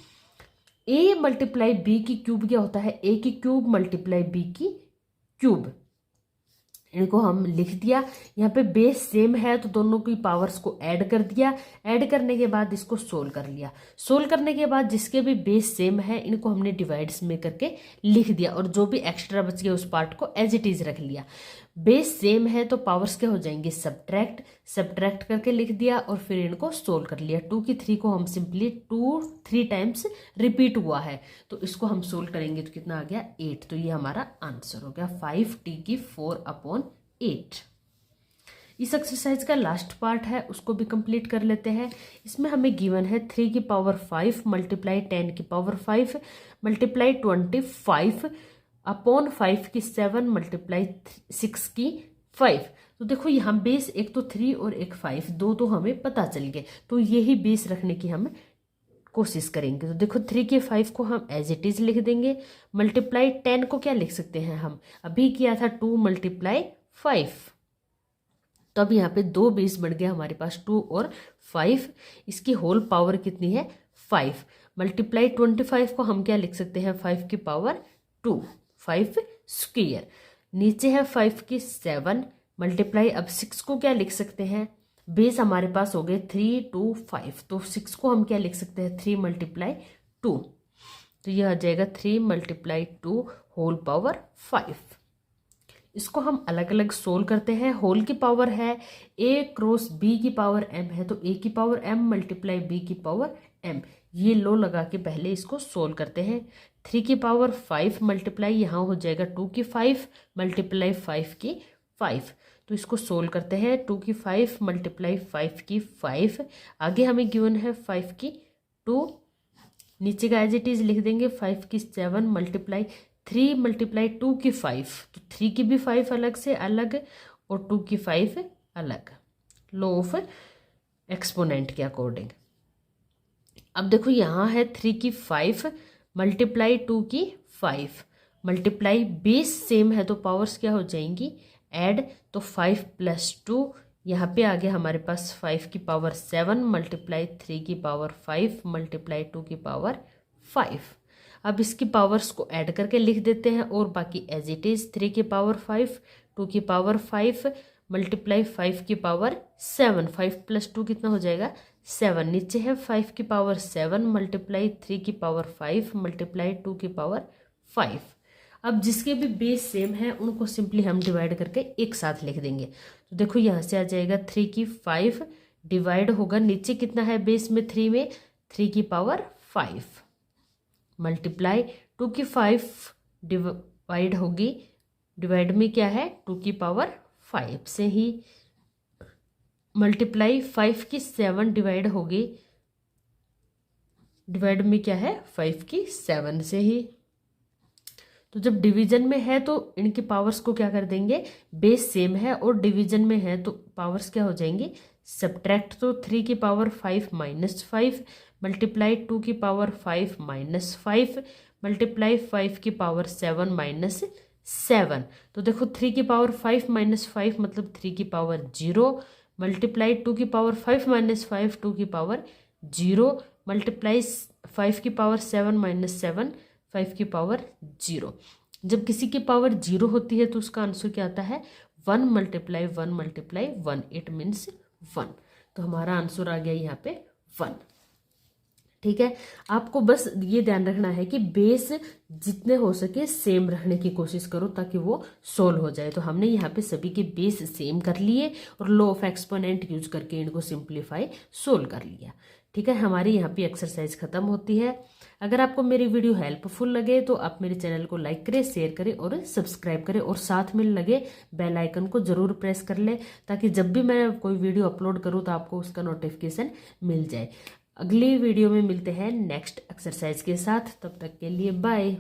a multiply b की क्यूब क्या होता है a की क्यूब मल्टीप्लाई b की क्यूब, इनको हम लिख दिया। यहाँ पे बेस सेम है तो दोनों की पावर्स को ऐड कर दिया, ऐड करने के बाद इसको सोल्व कर लिया, सोल्व करने के बाद जिसके भी बेस सेम है इनको हमने डिवाइड्स में करके लिख दिया, और जो भी एक्स्ट्रा बच गया उस पार्ट को एज इट इज रख लिया। बेस सेम है तो पावर्स क्या हो जाएंगे सब्ट्रैक्ट, सब्ट्रैक्ट करके लिख दिया और फिर इनको सोल्व कर लिया। 2 की 3 को हम सिंपली 2 3 टाइम्स रिपीट हुआ है तो इसको हम सोल्व करेंगे तो कितना आ गया 8, तो ये हमारा आंसर हो गया 5t की 4 अपॉन 8। इस एक्सरसाइज का लास्ट पार्ट है उसको भी कंप्लीट कर लेते हैं। इसमें हमें गिवन है 3 की पावर 5 मल्टीप्लाई 10 की पावर 5 मल्टीप्लाई 25 अपॉन 5 की 7 मल्टीप्लाई 6 की 5। तो देखो यहाँ बेस एक तो 3 और एक 5, दो तो हमें पता चल गए, तो यही बेस रखने की हमें कोशिश करेंगे। तो देखो 3 के 5 को हम एज इट इज लिख देंगे। मल्टीप्लाई 10 को क्या लिख सकते हैं हम, अभी किया था 2 × 5। तो अब यहाँ पे 2 बेस बढ़ गया हमारे पास 2 और 5। इसकी होल पावर कितनी है 5। मल्टीप्लाई 25 को हम क्या लिख सकते हैं 5 की पावर 2, 5 स्क्वायर। नीचे है 5 की 7 मल्टीप्लाई, अब 6 को क्या लिख सकते हैं, बेस हमारे पास हो गए 3, 2, 5। तो 6 को हम क्या लिख सकते हैं 3 × 2। तो यह आ जाएगा 3 × 2 होल पावर 5। इसको हम अलग अलग सोल्व करते हैं। होल की पावर है a क्रॉस b की पावर m है, तो a की पावर m मल्टीप्लाई b की पावर m। ये लो लगा के पहले इसको सोल्व करते हैं। 3 की पावर 5 मल्टीप्लाई, यहाँ हो जाएगा 2 की 5 मल्टीप्लाई 5 की 5। तो इसको सोल्व करते हैं। 2 की 5 मल्टीप्लाई 5 की 5। आगे हमें गिवन है 5 की 2, नीचे का एज इट इज लिख देंगे 5 की 7 मल्टीप्लाई 3 × 2 की 5। तो 3 की भी 5 अलग से अलग और 2 की 5 अलग, लॉ ऑफ एक्सपोनेंट के अकॉर्डिंग। अब देखो यहाँ है 3 की 5 मल्टीप्लाई 2 की 5 मल्टीप्लाई, बेस सेम है तो पावर्स क्या हो जाएंगी ऐड। तो 5 + 2, यहाँ पे आ गया हमारे पास 5 की पावर 7 मल्टीप्लाई 3 की पावर 5 मल्टीप्लाई 2 की पावर 5। अब इसकी पावर्स को ऐड करके लिख देते हैं और बाकी एज इट इज। 3 की पावर 5, 2 की पावर 5 मल्टीप्लाई 5 की पावर 7, 5 + 2 कितना हो जाएगा 7। नीचे है 5 की पावर 7 मल्टीप्लाई 3 की पावर 5 मल्टीप्लाई 2 की पावर 5। अब जिसके भी बेस सेम है उनको सिंपली हम डिवाइड करके एक साथ लिख देंगे। तो देखो यहाँ से आ जाएगा 3 की 5 डिवाइड होगा, नीचे कितना है बेस में 3 में 3 की पावर 5 मल्टीप्लाई 2 की 5 डिवाइड होगी, डिवाइड में क्या है 2 की पावर 5 से ही मल्टीप्लाई 5 की 7 डिवाइड होगी, डिवाइड में क्या है 5 की 7 से ही। तो जब डिवीजन में है तो इनके पावर्स को क्या कर देंगे, बेस सेम है और डिवीजन में है तो पावर्स क्या हो जाएंगे सब्ट्रैक्ट। तो 3 की पावर 5 -5 मल्टीप्लाई 2 की पावर 5 -5 मल्टीप्लाई 5 की पावर 7 -7। तो देखो 3 की पावर 5 -5 मतलब 3 की पावर 0 मल्टीप्लाई 2 की पावर 5 -5 2 की पावर 0 मल्टीप्लाई 5 की पावर 7 -7 5 की पावर 0। जब किसी की पावर 0 होती है तो उसका आंसर क्या आता है 1 × 1 × 1, इट मीन्स 1। तो हमारा आंसर आ गया यहाँ पे 1। ठीक है, आपको बस ये ध्यान रखना है कि बेस जितने हो सके सेम रखने की कोशिश करो ताकि वो सोल्व हो जाए। तो हमने यहाँ पे सभी के बेस सेम कर लिए और लॉ ऑफ एक्सपोनेंट यूज करके इनको सिंप्लीफाई सोल्व कर लिया। ठीक है, हमारी यहाँ पे एक्सरसाइज खत्म होती है। अगर आपको मेरी वीडियो हेल्पफुल लगे तो आप मेरे चैनल को लाइक करें, शेयर करें और सब्सक्राइब करें और साथ में लगे बेल आइकन को जरूर प्रेस कर लें ताकि जब भी मैं कोई वीडियो अपलोड करूँ तो आपको उसका नोटिफिकेशन मिल जाए। अगली वीडियो में मिलते हैं नेक्स्ट एक्सरसाइज के साथ, तब तक के लिए बाय।